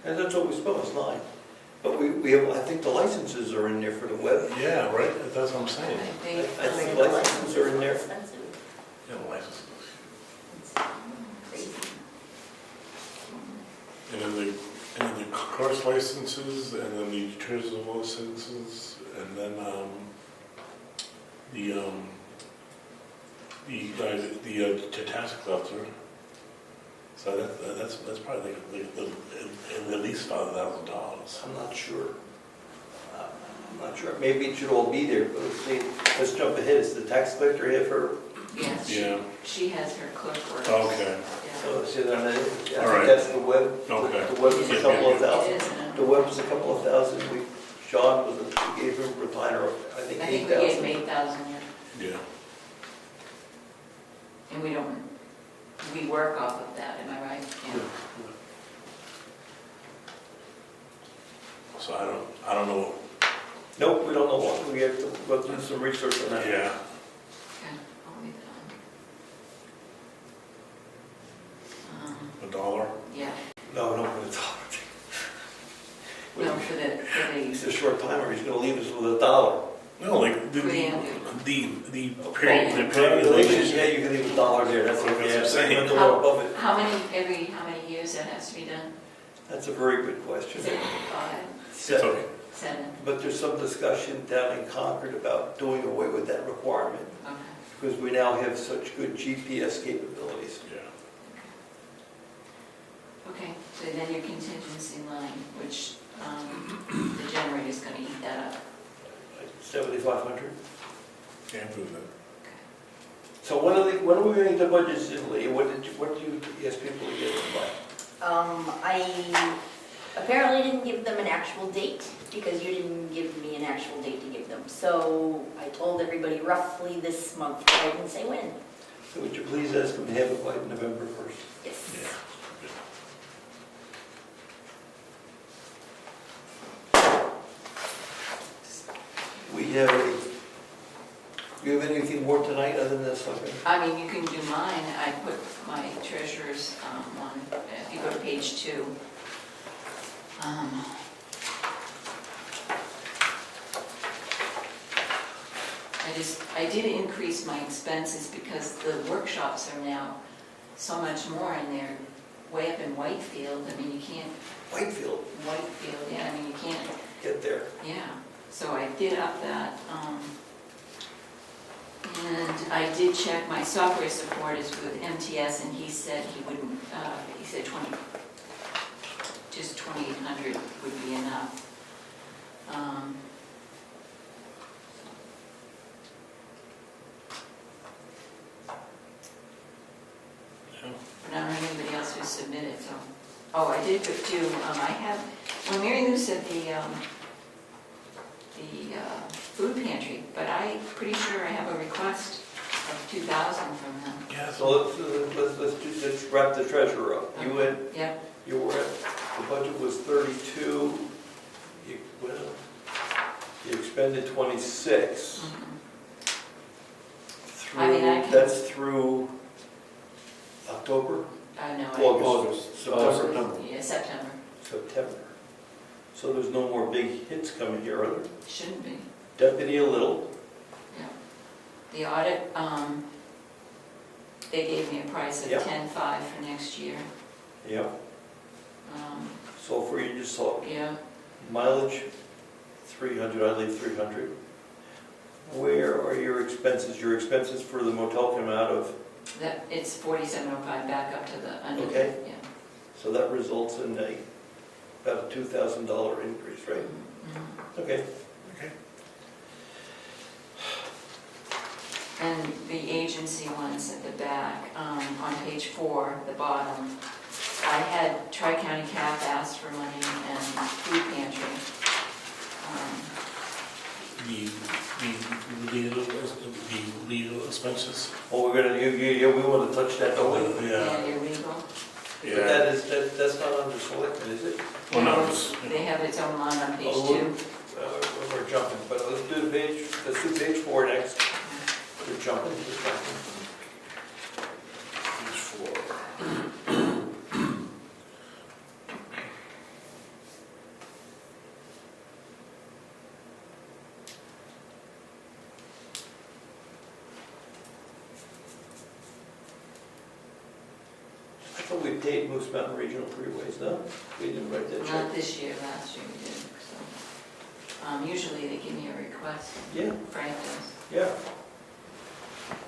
And that's what we spent, was 9. But we have, I think the licenses are in there for the web. Yeah, right, that's what I'm saying. I think licenses are in there. Expensive. Yeah, the license. It's crazy. And then the course licenses, and then the treasurer's licenses, and then, the tax collector. So that's probably like at least $5,000. I'm not sure. I'm not sure. Maybe it should all be there, but let's jump ahead. Is the tax collector have her? Yes, Yeah. she has her clerk work. Okay. Yeah. So it's in on that. I All think right. that's the web. Okay. The web is a couple of It thousand. is, and The web was a couple of thousand. John we gave him a retainer, I think I think we gave 8,000. 8,000, yeah. Yeah. And we work off of that, am I right? Yeah. So I don't know. Nope, we don't know what. We have to go do some research on that. Yeah. Okay, I'll leave it on. $1. Yeah, No, no, for the dollar. no, for the, He's a short timer. He's going to leave us with $1. No, like the Regulations, yeah, you can leave $1 there. That's what That's what I'm saying. That's a little above it. how many years that has to be done? That's a very good question. Is it 5, It's 7. okay. 7? But there's some discussion down in Concord about doing away with that requirement Okay. because we now have such good GPS capabilities. Yeah. Okay, so then your contingency line, which the generator's gonna eat that up. 7,500. Can't prove that. Okay. So when are we going to get the budgets in, Lee? What did you ask people to get them by? I apparently didn't give them an actual date because you didn't give me an actual date to give them. So I told everybody roughly this month, but I didn't say when. So would you please ask them to have it by November 1st? Yes. Yeah. You have anything more tonight other than this? Okay. I mean, you can do mine, I put my treasurer's one, if you go to page 2. I did increase my expenses because the workshops are now so much more and they're way up in Whitefield. I mean, you can't, Whitefield, yeah, I mean, you can't, get there. yeah. So I did up that, and I did check, my software support is with MTS, and he said he wouldn't, he said just 2,800 would be enough. But I don't know anybody else who submitted, so. Oh, I did put 2, I have, well, Mary Lou said the food pantry, but I'm pretty sure I have a request of 2,000 from them. Yeah, So let's wrap the treasurer up. You were Yep, the budget was 32, you expended 26. I mean, I can- That's through October? no, August, September. Yeah, September, September. So there's no more big hits coming here, are there? shouldn't be, Deputy a little, yeah. The audit, they gave me a price of Yep. 10.5 for next year. Yeah, Um, so for you just saw Yeah, mileage, 300, I leave 300. Where are your expenses? Your expenses for the motel come out of, it's 47.05 back up to the under. Okay. Yeah. so that results in about a $2,000 increase, right? Mhm. Okay. And the agency ones at the back, on page 4, the bottom, I had Tri-County CAP ask for money and food pantry. The legal expenses? Well, we're gonna, we want to touch that, don't we? And illegal. But that is, that's not under selectmen, is it? Well, no, it's, They have its own line on page Oh, 2. We're jumping, but let's do let's do page 4 next. We're jumping. page 4. I thought we paid Moose Mountain Regional Freeways, no? We didn't write that check. Not this year, last year we did, so. Usually they give me a request, Yeah, Frank does. yeah,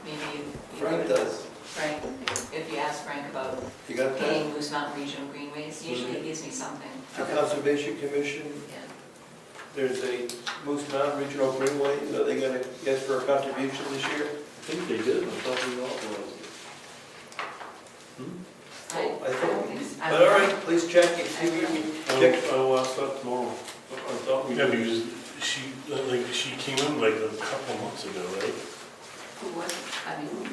Maybe you. Frank does. Frank, if you ask Frank about You got that? paying Moose Mountain Regional Greenways, usually he gives me something. The Conservation Commission, Yeah. there's a Moose Mountain Regional Greenway, are they gonna ask for a contribution this year? I think they did, I thought we authorized it. I I don't thought, think so. but all right, please check, if you check. I'll ask that tomorrow. I thought we Yeah, did. because she came in like a couple months ago, right? Who was it? I mean,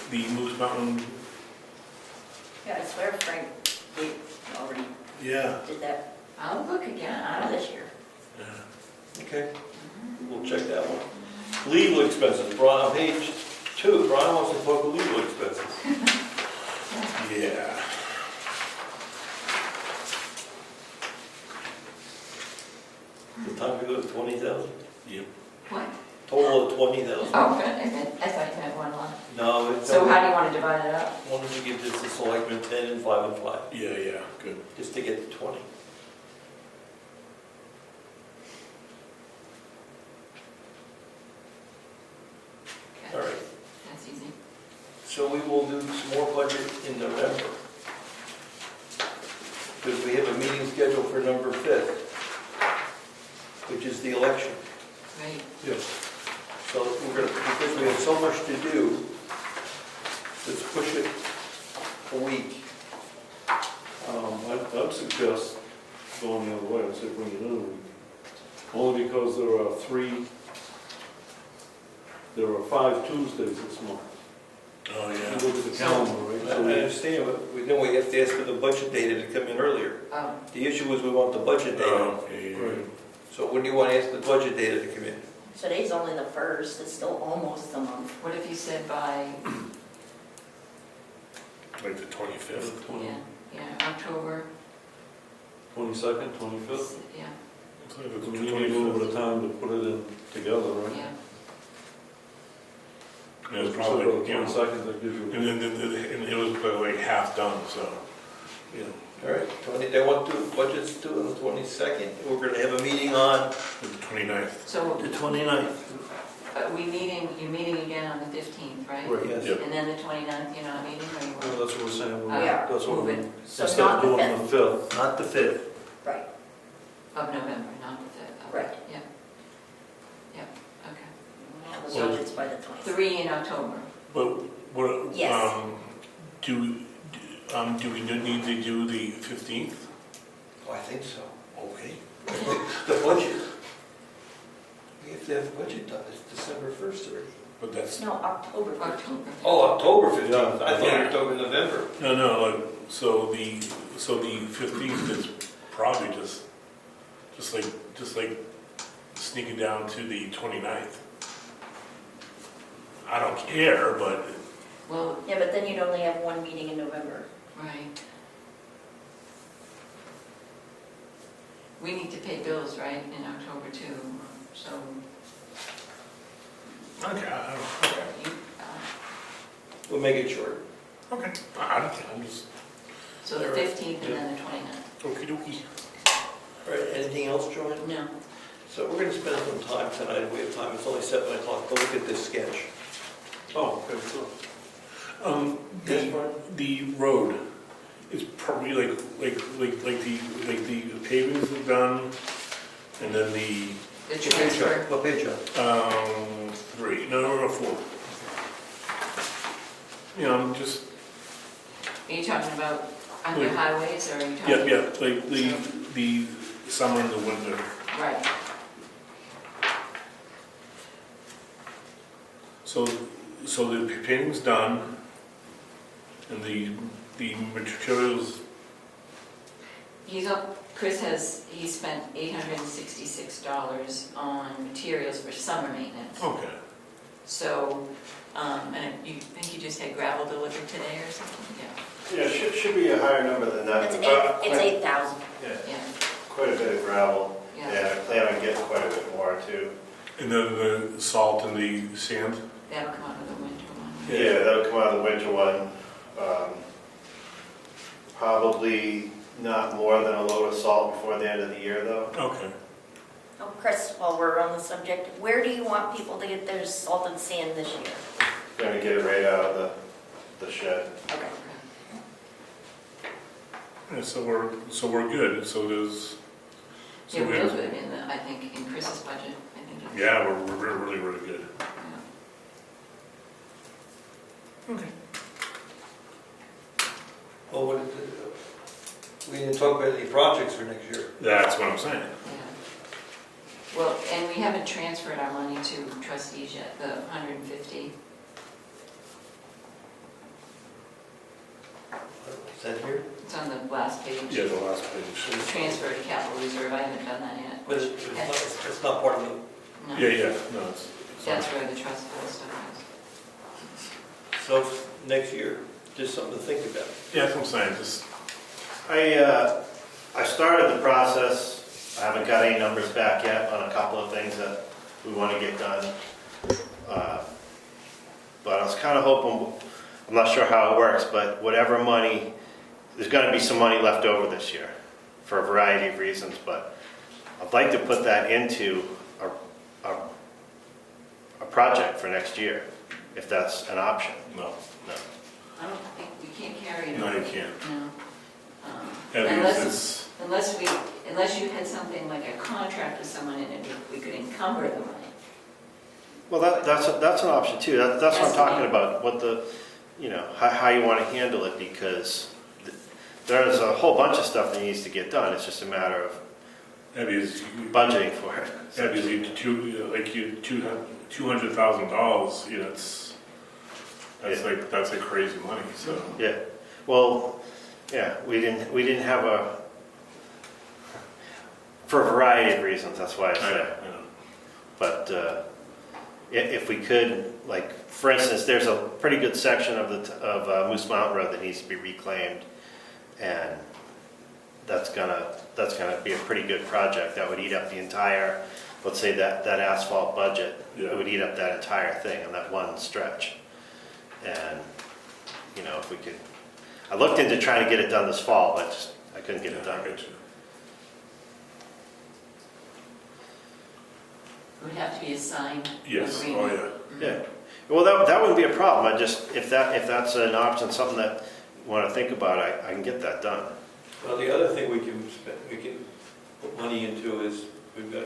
The Moose Mountain, Yeah, I swear Frank did already yeah. did that I'll look again, I don't. this year. Okay, we'll check that one. Legal expenses, Brian, on page 2, Brian wants to talk legal expenses. Yeah. The time to go to 20,000? Yep. What? Total of 20,000. Oh, good, I thought you meant one line. No, it's. So how do you want to divide it up? Why don't you give this to selectmen 10 and 5 and 5, Yeah, good. just to get to 20. Okay, All right, that's easy. so we will do some more budget in November. Because we have a meeting scheduled for November 5th, which is the election. Right. Yes. So we're gonna, because we have so much to do, let's push it a week. I'd suggest going the other way, I'd say bring it in a week. Only because there are 5 Tuesdays this month. Oh, You yeah. look at the calendar, right? I So we- understand, but we know we have to ask for the budget data to come in earlier. Oh, The issue is we want the budget data. Oh, yeah. Right. So when do you want to ask the budget data to come in? Today's only the 1st, it's still almost a month. what if you said by, Like the 25th? yeah, October? 22nd, 25th? Yeah, It's like the We need a little bit of time to put it in together, right? yeah. It was So probably, the you know, 22nd, that gives you. and then and it was like half done, so, you know, All right, they want to, budgets due on the 22nd. We're going to have a meeting on the 29th. So the 29th. you're meeting again on the 15th, right? Right. Yes. Yep. And then the 29th, you're not meeting, or you Well, want? that's what we're saying. Yeah, That's what move we're. it. So Instead not of the doing 5th. the 5th. Not the 5th. Right, Of November, not the 5th. Okay. Right. Yep. Yep, okay. the So- budget's by the 20th. 3 in October. But what, Yes. do we need to do the 15th? Oh, I think so. Okay. The budget. We have to have the budget done, it's December 1st already. But that's, No, October 15th. October. Oh, October 15th. I thought you Yeah. were talking November. no, like, so the 15th is probably just like sneaking down to the 29th. I don't care, but, Well, Yeah, but then you'd only have one meeting in November. right. We need to pay bills, right, in October too, so okay, I don't care. you, We'll make it short. Okay. I'm just, So the 15th and then the 29th. okey dokey. All right, anything else, Joanne? No. So we're gonna spend some time tonight, we have time, it's only 7 o'clock, to look at this sketch. Oh, okay, so, Yes, Brian? The road is probably like the pavings are done, and then The What page transfer. up? What page up? 3, no, 4. You know, I'm just, Are you talking about under Like- highways or are you talking? yeah, like the summer and the winter. Right. So the paving's done, and the materials, He spent $866 on materials for summer maintenance. okay. So, and you think you just had gravel delivered today or something? Yeah, should be a higher number than that. It's 8,000. Yeah, Yeah, quite a bit of gravel, yeah. and I plan on getting quite a bit more too. And then the salt and the sand? That'll come out of the winter one. Yeah, that'll come out of the winter one. Probably not more than a load of salt before the end of the year though. Okay. Oh, Chris, while we're on the subject, where do you want people to get their salt and sand this year? Gonna get it right out of the shed. Okay. Yeah, so we're good, so there's, so Yeah, we, those would have been, I think, in Chris's budget, I think. yeah, we're really, really good. Yeah. Okay. Well, we didn't talk about any projects for next year. That's what I'm saying. Yeah. Well, and we haven't transferred our money to trustees yet, the 150. Is that here? It's on the last page. Yeah, the last page. Transfer to capital reserve, I haven't done that yet. But it's not part of it. No. Yeah, no, it's. That's where the trust fund stuff So next year, just something to think about. Yeah, that's what I'm saying, just, I started the process. I haven't got any numbers back yet on a couple of things that we want to get done. But I was kind of hoping, I'm not sure how it works, but whatever money, there's going to be some money left over this year for a variety of reasons, but I'd like to put that into a project for next year, if that's an option. no. No. is. I don't think, we can't carry it. No, over. you can't. No. Yeah, because Unless you had something like a contract with someone in it, we could encumber the money. Well, that's an option too. That's what I'm talking about, what the, how you want to handle it, because there's a whole bunch of stuff that needs to get done. It's just a matter of budgeting for it. Yeah, because $200,000, you know, that's like crazy money, so. Yeah, well, yeah, we didn't have for a variety of reasons, that's why I I said. know. But if we could, like, for instance, there's a pretty good section of Moose Mountain Road that needs to be reclaimed, and that's gonna be a pretty good project. That would eat up the entire, let's say that asphalt budget. Yeah. It would eat up that entire thing on that one stretch. And, if we could, I looked into trying to get it done this fall, but I couldn't get it done. I get you. It would have to be a signed Yes, agreement. oh, yeah. Yeah, well, that wouldn't be a problem. I just, if that's an option, something that you want to think about, I can get that done. Well, the other thing we can put money into is, we've got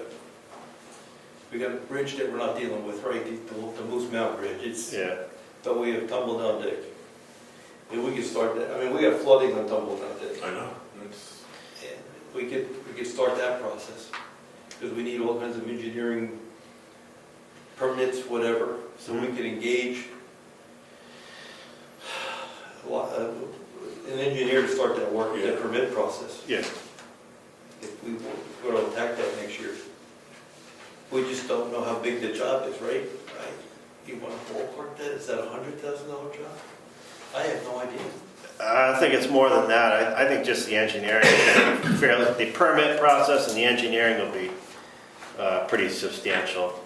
a bridge that we're not dealing with, right, the Moose Mountain Bridge, Yeah, but we have Tumble Down Dig. And we could start that, we have flooding on Tumble Down Dig. I know. It's, And we could start that process, because we need all kinds of engineering permits, whatever, so we can engage an engineer to start that work, that permit process. yeah. If we were to attack that next year. We just don't know how big the job is, right? You want to ballpark that? Is that a $100,000 job? I have no idea. I think it's more than that. I think just the engineering, the permit process and the engineering will be pretty substantial.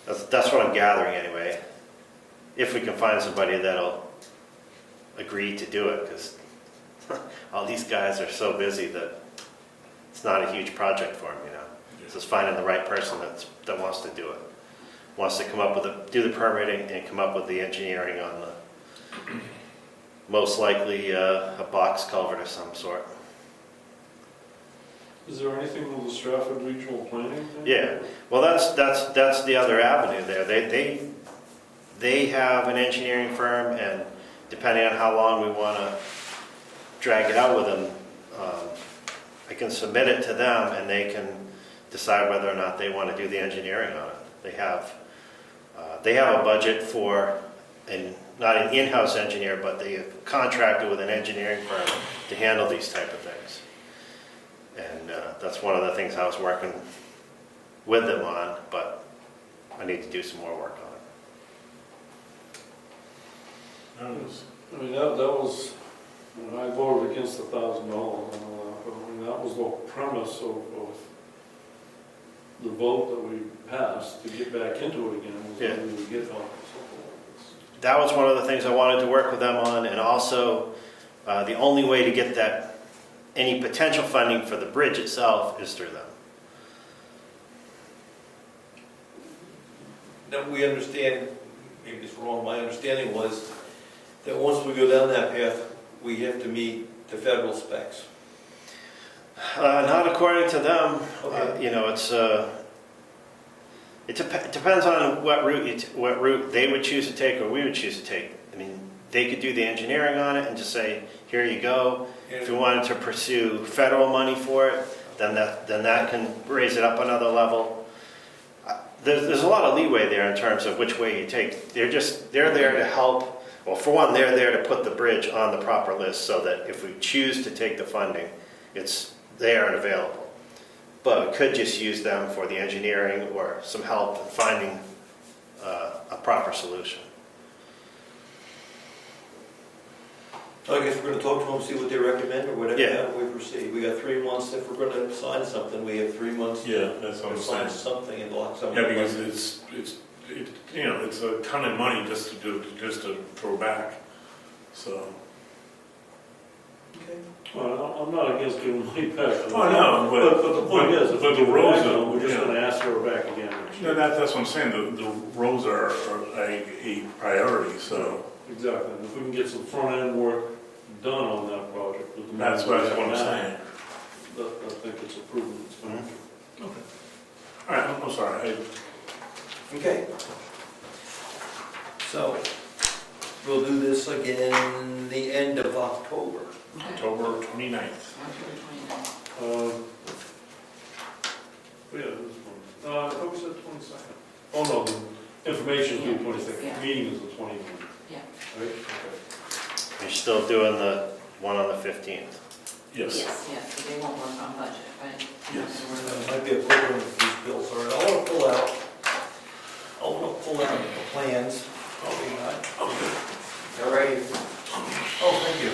That's what I'm gathering anyway. if we can find somebody that'll agree to do it, because all these guys are so busy that it's not a huge project for them, you know? It's just finding the right person that wants to do it. Wants to come up with do the permitting and come up with the engineering on the, most likely a box culvert of some sort. Is there anything with the Stratford Regional Planning thing? Yeah, well, that's the other avenue there. They have an engineering firm, and depending on how long we want to drag it out with them, I can submit it to them, and they can decide whether or not they want to do the engineering on it. They have a budget for, not an in-house engineer, but they have contracted with an engineering firm to handle these type of things. And that's one of the things I was working with them on, but I need to do some more work on it. I mean, that was, when I voted against $1,000 and all that, but I mean, that was the premise of the vote that we passed to get back into it again, was that we would get help and something like this. That was one of the things I wanted to work with them on, and also the only way to get that, any potential funding for the bridge itself is through them. Now, we understand, maybe it's wrong, my understanding was that once we go down that path, we have to meet the federal specs. Not according to them. Okay. You know, it depends on what route they would choose to take or we would choose to take. I mean, they could do the engineering on it and just say, here you go. If we wanted to pursue federal money for it, then that can raise it up another level. There's a lot of leeway there in terms of which way you take. They're there to help. Well, for one, they're there to put the bridge on the proper list so that if we choose to take the funding, it's there and available. But we could just use them for the engineering or some help in finding a proper solution. I guess we're gonna talk to them, see what they recommend or whatever, Yeah. how we proceed. We got 3 months, if we're gonna sign something, we have 3 months Yeah, that's what to I'm sign saying. something and lock something. Yeah, because it's you know, it's a ton of money just to throw back, so. Okay. Well, I'm not against giving money back. Oh, no, But the point is, if but we the give it roads back to are- them, we're just yeah. gonna ask for it back again next No, year. that's what I'm saying, the roads are a priority, so. Exactly, and if we can get some front-end work done on that project with the money That's we what have I'm now, saying. I think it's a proven expenditure. All right, I'm sorry, Okay. So, we'll do this again the end of October. October 29th. Yeah, this one. I thought we said 22nd. Oh, no, the information is due 22nd, Yeah. meeting is the 29th. Yeah. Right, okay. You're still doing the one on the 15th. Yes. Yes, so they won't work on budget, right? Yes. Might be a quick one with these bills, all right, I wanna pull out the plans. Probably not. All right. Oh, thank you.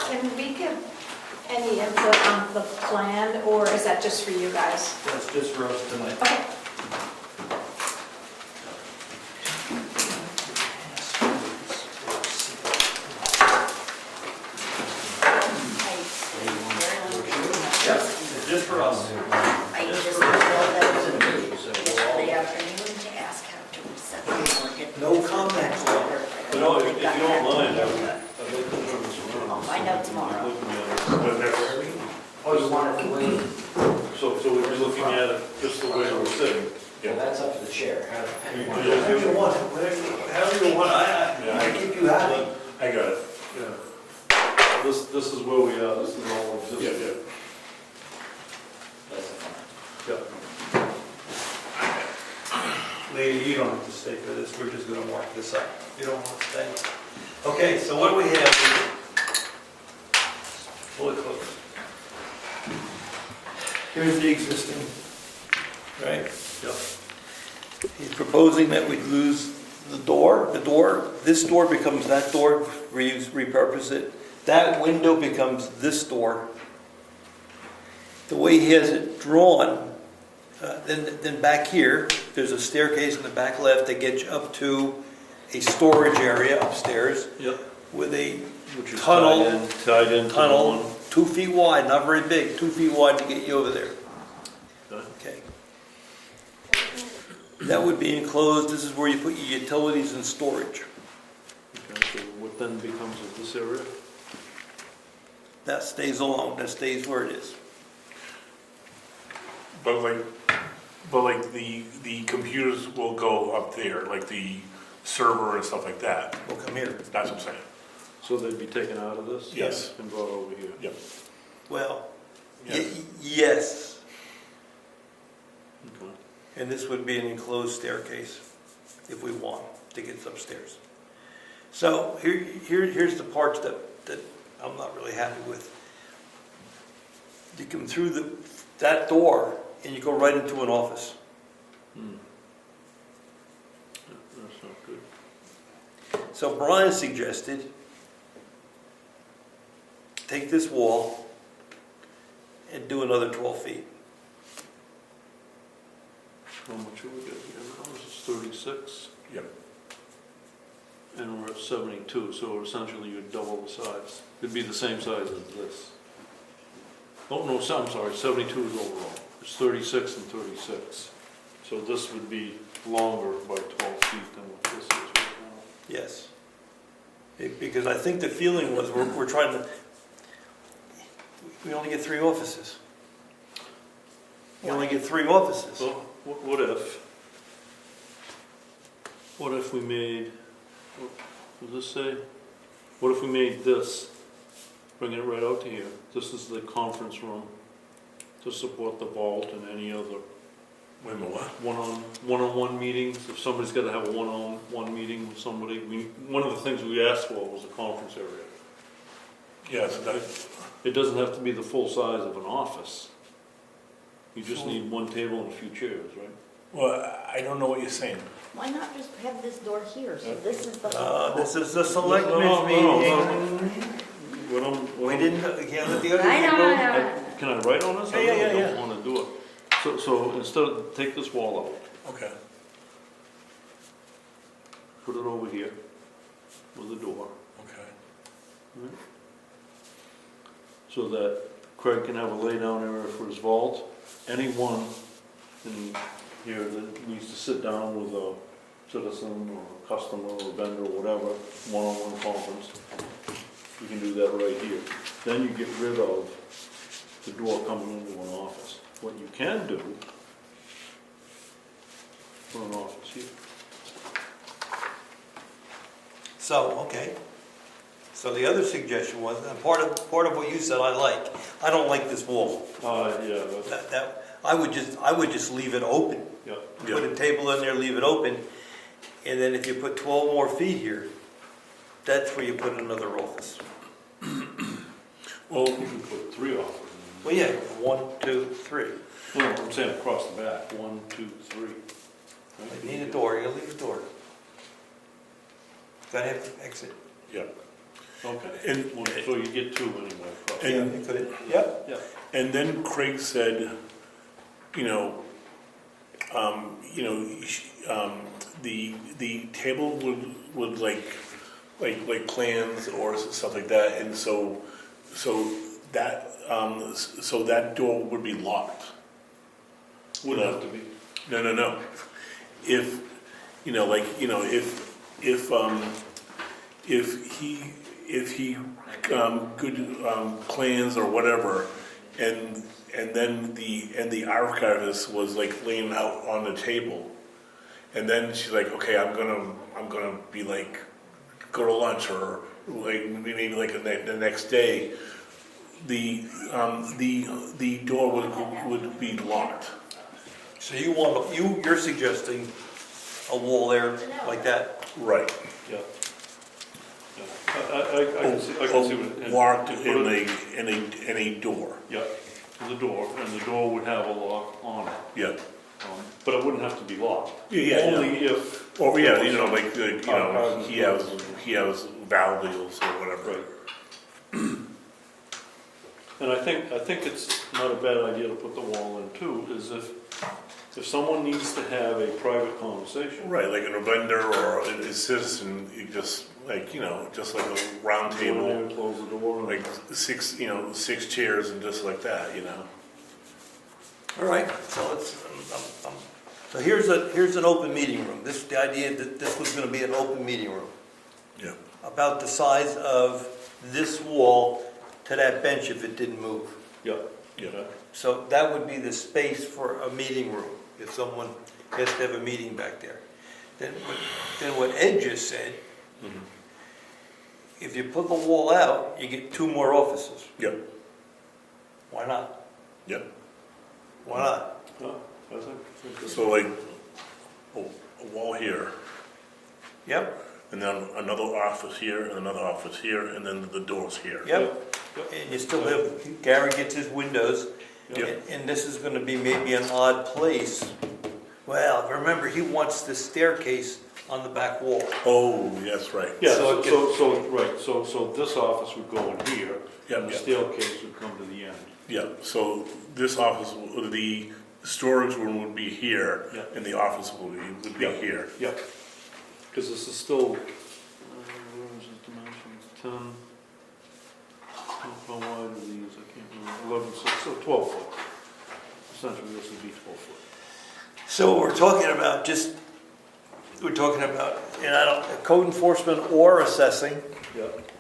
Can we give any input on the plan, or is that just for you guys? That's just for us tonight. Okay. Just for us. I just know that yesterday afternoon to ask how to reset the market. No comments. But no, if you don't mind, I'd like to turn this around. I'll find out tomorrow. Looking at it. Oh, you wanted to wait? So we're looking at it just the way we're sitting. Well, that's up to the chair. How do you want Whatever to- you want, however you want, I keep you happy. I got it. Yeah. This is where we are, this is all Yeah, existing. yeah. That's fine. Lady, you don't have to stay for this, we're just gonna mark this up. You don't want to stay. Okay, so what do we have here? Pull it close. Here's the existing, right? Yep. He's proposing that we lose the door, this door becomes that door, repurpose it. That window becomes this door. The way he has it drawn, Then back here, there's a staircase in the back left that gets you up to a storage area upstairs Yep. with a Which is tunnel, tied into the tunnel, one. 2 feet wide, not very big, 2 feet wide to get you over there. Okay. That would be enclosed, this is where you put your utilities and storage. Okay, so what then becomes of this area? That stays alone, that stays where it is. But like the computers will go up there, like the server and stuff like that. Will come here. That's what I'm saying. So they'd be taken out of this? Yes. And brought over here? Yep. Well, Yes. yes. Okay. And this would be an enclosed staircase if we want to get upstairs. So here's the parts that I'm not really happy with. You come through that door and you go right into an office. Hmm. That's not good. So Brian suggested, take this wall and do another 12 feet. How much are we getting here now? This is 36, Yep. and we're at 72, so essentially you'd double the size. It'd be the same size as this. Oh, no, I'm sorry, 72 is overall. It's 36 and 36. So this would be longer by 12 feet than what this is right now. Yes. Because I think the feeling was we're trying to, we only get 3 offices. You only get 3 offices. So what if we made, what does this say? What if we made this, bring it right out to here? This is the conference room to support the vault and any other Wait a minute, what? one-on-one meetings. If somebody's got to have a one-on-one meeting with somebody, one of the things we asked for was a conference area. Yeah, so that, It doesn't have to be the full size of an office. You just need one table and a few chairs, right? well, I don't know what you're saying. Why not just have this door here, so this is the. This is the selectmen's No. meeting. We We didn't, can't let the other I know, people. I know. Can I write on this? I Yeah, really yeah. don't want to do it. So instead of, take this wall out, Okay. put it over here with a door, Okay. so that Craig can have a lay down area for his vault. Anyone in here that needs to sit down with a citizen or a customer or vendor or whatever, one-on-one conference, you can do that right here. Then you get rid of the door coming into an office. What you can do, put an office here. So, okay. So the other suggestion was, and part of what you said I like. I don't like this wall. Yeah, that's, I would just leave it open. yeah. Put a table in there, leave it open, and then if you put 12 more feet here, that's where you put another office. Well, you can put 3 offices. Well, yeah, 1, 2, 3. Well, I'm saying across the back, 1, 2, 3. You need a door, you gotta leave a door. Gotta have an exit. Yep. Okay, And- well, so you get 2 anyway. across. And- Yeah, you could, yep. Yeah. And then Craig said, the table would like plans or stuff like that, and so that door would be locked. Wouldn't have to be. No. If he good plans or whatever, and then the archivist was like laying out on the table, and then she's like, okay, I'm gonna be like go to lunch or like maybe like the next day, the door would be locked. So you're suggesting a wall there like that? Right. Yeah. I can see what. and Locked put in it- a door. Yeah, the door, and the door would have a lock on it. Yeah. But it wouldn't have to be locked. Yeah, Only if. Or yeah, he has valuables or whatever. Right. And I think it's not a bad idea to put the wall in too, is if If someone needs to have a private conversation. Right, like a vendor or a citizen, you just, like, you know, just like a round Go in there table, and close the door. like six chairs and just like that, you know? All right, so so here's an open meeting room. The idea that this was gonna be an open meeting room. Yeah. About the size of this wall to that bench if it didn't move. Yep. Yeah. So that would be the space for a meeting room, if someone has to have a meeting back there. Then what Ed just said, Mhm. if you put the wall out, you get 2 more offices. Yep, Why not? yep. Why not? No, I think it's- So like, a wall here, Yep, and then another office here, and another office here, and then the doors here. yep. And you still have, Gary gets his windows, Yep. and this is gonna be maybe an odd place. Well, remember, he wants the staircase on the back wall. Oh, yes, right. Yeah, So so this office would go in here, Yep, and the yep. staircase would come to the end. Yeah, so this office, the storage room would be here, Yeah. and the office would be Yeah. here. Yep. Because this is still, where is the dimensions, 10, how wide are these, I can't remember, 11, so 12 foot. Essentially, this would be 12 foot. So we're talking about and I don't, code enforcement or assessing, Yep.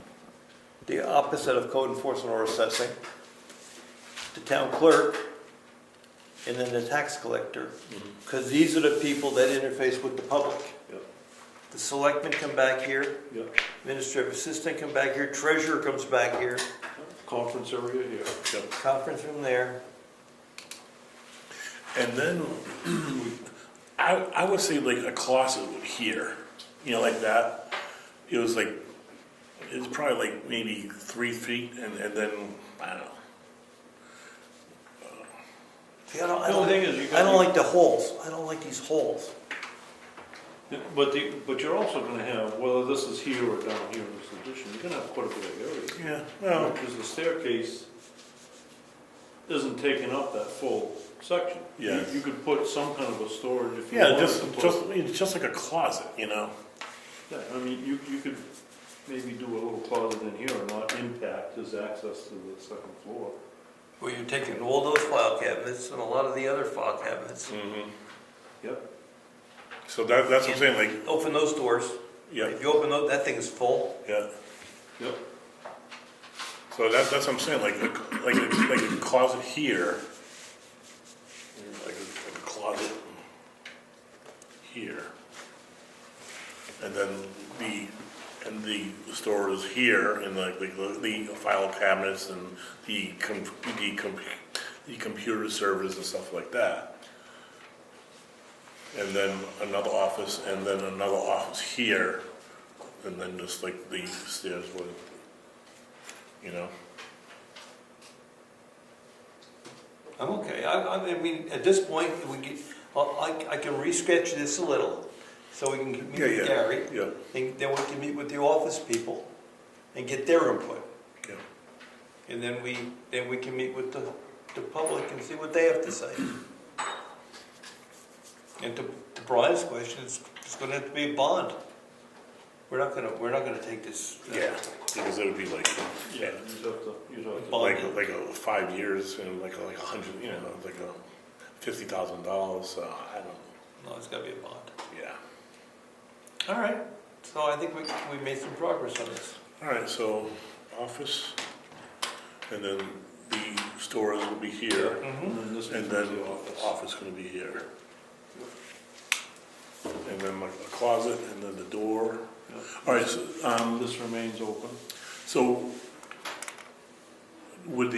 the opposite of code enforcement or assessing, the town clerk, and then the tax collector, because these are the people that interface with the public. Yep. The selectmen come back here, Yep. administrative assistant come back here, treasurer comes back here, Conference area here. Yep. conference room there. And then, I would say like a closet here, you know, like that. It was like, it's probably like maybe 3 feet, and then, I don't know. See, I don't The only thing is, you I don't got, like the holes, I don't like these holes. but you're also gonna have, whether this is here or down here in this addition, you're gonna have quite a bit of area. Yeah, well, Because the staircase isn't taking up that full section. Yeah. You could put some kind of a storage if you yeah, wanted just, to put. it's just like a closet, you know? Yeah, I mean, you could maybe do a little closet in here and not impact his access to the second floor. Well, you're taking all those file cabinets and a lot of the other file cabinets, Mm-hmm. Yep. So that's what I'm saying, like, open those doors. yeah, If you open those, that thing is full. yeah. Yep. So that's what I'm saying, like a closet here, like a closet here, and then the storage is here, and like the file cabinets and the computer servers and stuff like that. And then another office, and then another office here, and then just like the stairs would. You know? I'm okay. I mean, at this point, I can re-sketch this a little, so we can meet with Gary. Yeah, And then we can meet with the office people and get their input. yeah. And then we can meet with the public and see what they have to say. And to Brian's question, it's gonna have to be a bond. We're not gonna take this. Yeah, because it would be like, Yeah, you'd have to. Bond. like 5 years and like 100, you know, like $50,000, so I don't know, No, it's gotta be a bond. yeah. All right, so I think we made some progress on this. All right, so office, and then the storage will be here, And then this and becomes then the the office. office gonna be here. And then like a closet, and then the door. Yep. All right, so, This remains open. so would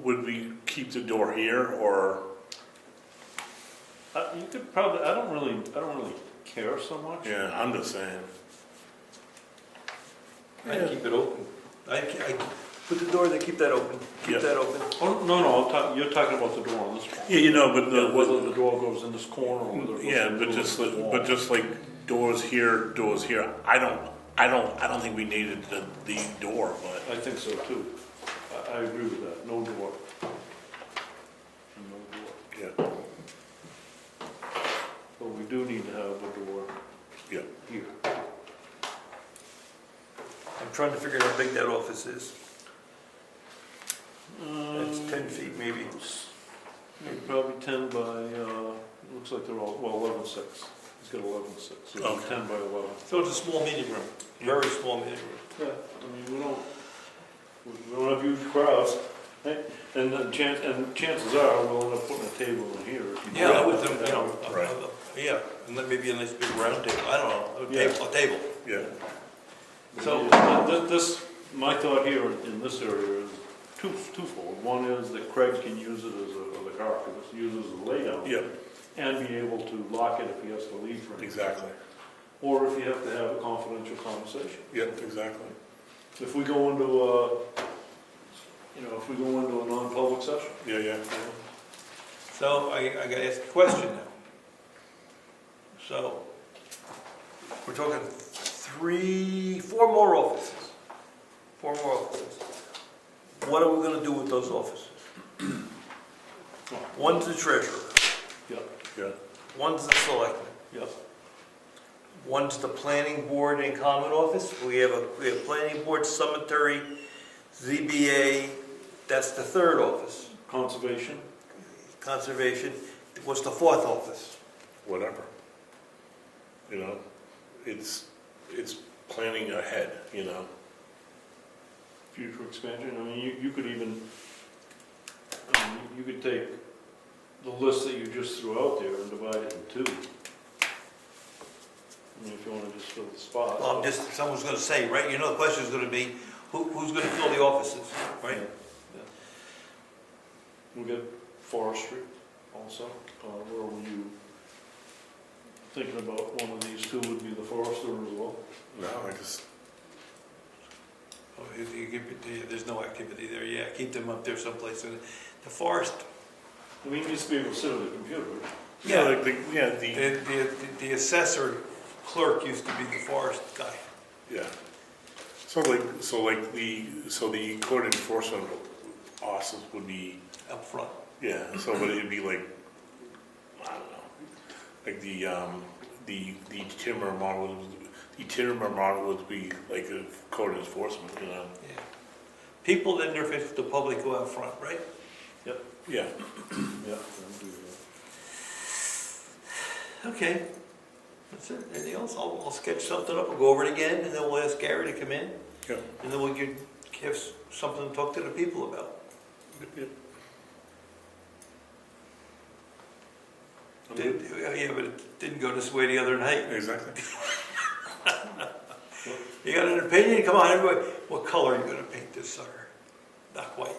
would we keep the door here, or? You could probably, I don't really care so much. Yeah, I'm just saying. I keep it open. I put the door there, keep that open, keep Yep. that open. Oh, no, you're talking about the door on this one. Yeah, you know, but Whether the door goes in this corner or whether it goes yeah, in the but middle of the wall. just like doors here. I don't think we needed the door, but I think so too. I agree with that, no door. And no door. yeah. do need to have a door Yeah. here. I'm trying to figure out how big that office is. It's 10 feet maybe. Probably 10 by, looks like they're all, well, 11.6. He's got 11.6, so it's Okay. 10 by 11. So it's a small meeting room, very small meeting room. Yeah, I mean, we don't have huge crowds, right? And then chances are, we'll end up putting a table in here. if you Yeah, do with that. them, you know, Right. yeah, and then maybe a nice big round table, I don't know, a table. Yeah. So- This, my thought here in this area is twofold. One is that Craig can use it as a archivist, use it as a layout. Yeah, And be able to lock it if he has to leave for anything. exactly. Or if you have to have a confidential conversation. Yeah, exactly. If we go into if we go into a non-public session. Yeah, yeah. So I gotta ask a question now. So, we're talking 4 more offices. 4 more offices. What are we gonna do with those offices? One's the treasurer, Yeah. one's the selectman, Yes. one's the planning board and common office. We have planning board, cemetery, ZBA, that's the 3rd office. Conservation. Conservation, what's the 4th office? Whatever. You know, it's planning ahead, you know. Future expansion. I mean, you could even, you could take the list that you just threw out there and divide it in 2. I mean, if you want to just fill the spot. Well, someone's gonna say, right, you know, the question's gonna be, who's gonna fill the offices, right? Yeah. We got forestry also. Where were you thinking about one of these 2 would be the forester as well? No, I just, Oh, there's no activity there, yeah, keep them up there someplace. And the forest, I mean, you used to be able to sit at a computer. yeah, like the assessor clerk used to be the forest guy. yeah. So the code enforcement officers would be, Up front. yeah, so but it'd be like, I don't know, like the timber model, would be like a code enforcement, you know? Yeah. People that interface with the public go out front, right? Yeah. Yeah. I'll do that. Okay. That's it. Anything else? I'll sketch something up, we'll go over it again, and then we'll ask Gary to come in, Yeah. and then we can have something to talk to the people about. Yeah. Yeah, but it didn't go this way the other night. Exactly. You got an opinion? Come on, everybody. What color are you gonna paint this sucker? Not white.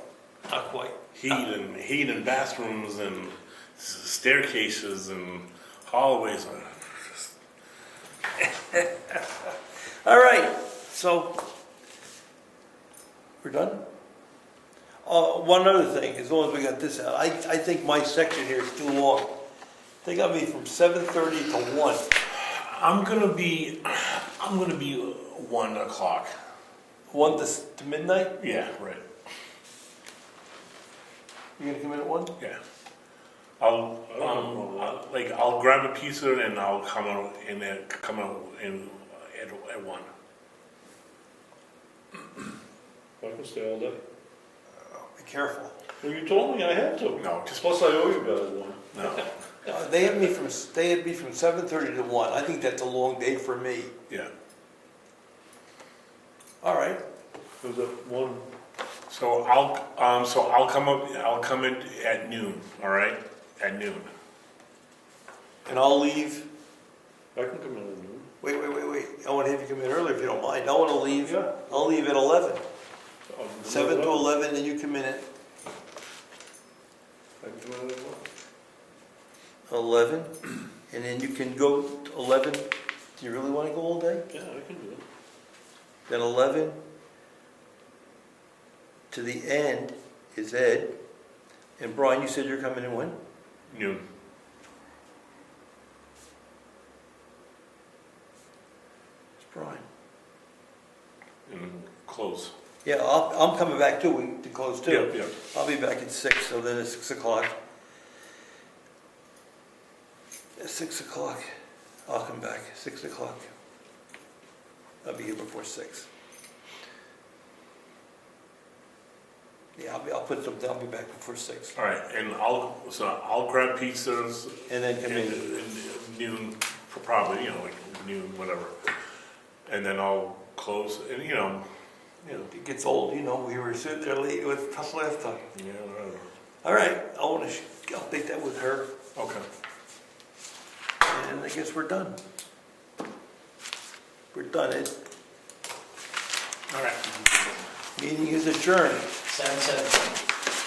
Not white. Heat and bathrooms and staircases and hallways. All right, so we're done? One other thing, as long as we got this out, I think my section here is too long. They got me from 7:30 to 1. I'm gonna be 1 o'clock. 1 to midnight? Yeah, right. You gonna come in at 1? Yeah. I'll grab a pizza and I'll come out at 1. I can stay all day. Be careful. Well, you told me I had to. No, just Plus I owe you guys one. no. They had me from 7:30 to 1. I think that's a long day for me. Yeah. All right. Was that one? So I'll come in at noon. All right, at noon. And I'll leave. I can come in at noon. Wait. I want to have you come in early if you don't mind. I want to leave. Yeah. I'll leave at 11. I'll 7 to 11, then you come in at I can come in at 11, and then you can go to 11. Do you really want to go all day? Yeah, I can do it. Then 11 to the end is Ed. And Brian, you said you're coming in when? Noon. It's Brian. And close. Yeah, I'm coming back too, to close too. Yeah. I'll be back at 6, so then it's 6 o'clock. At 6 o'clock. I'll come back, 6 o'clock. I'll be here before 6. Yeah, I'll be back before 6. All right, and I'll grab pizzas And then come in. and noon, probably, like noon, whatever. And then I'll close, and It gets old, we were sitting there late, it was tough last time. yeah, whatever. All right, I want to update that with her, Okay. and I guess we're done. We're done, Ed. All right. Meeting is adjourned. 7:17.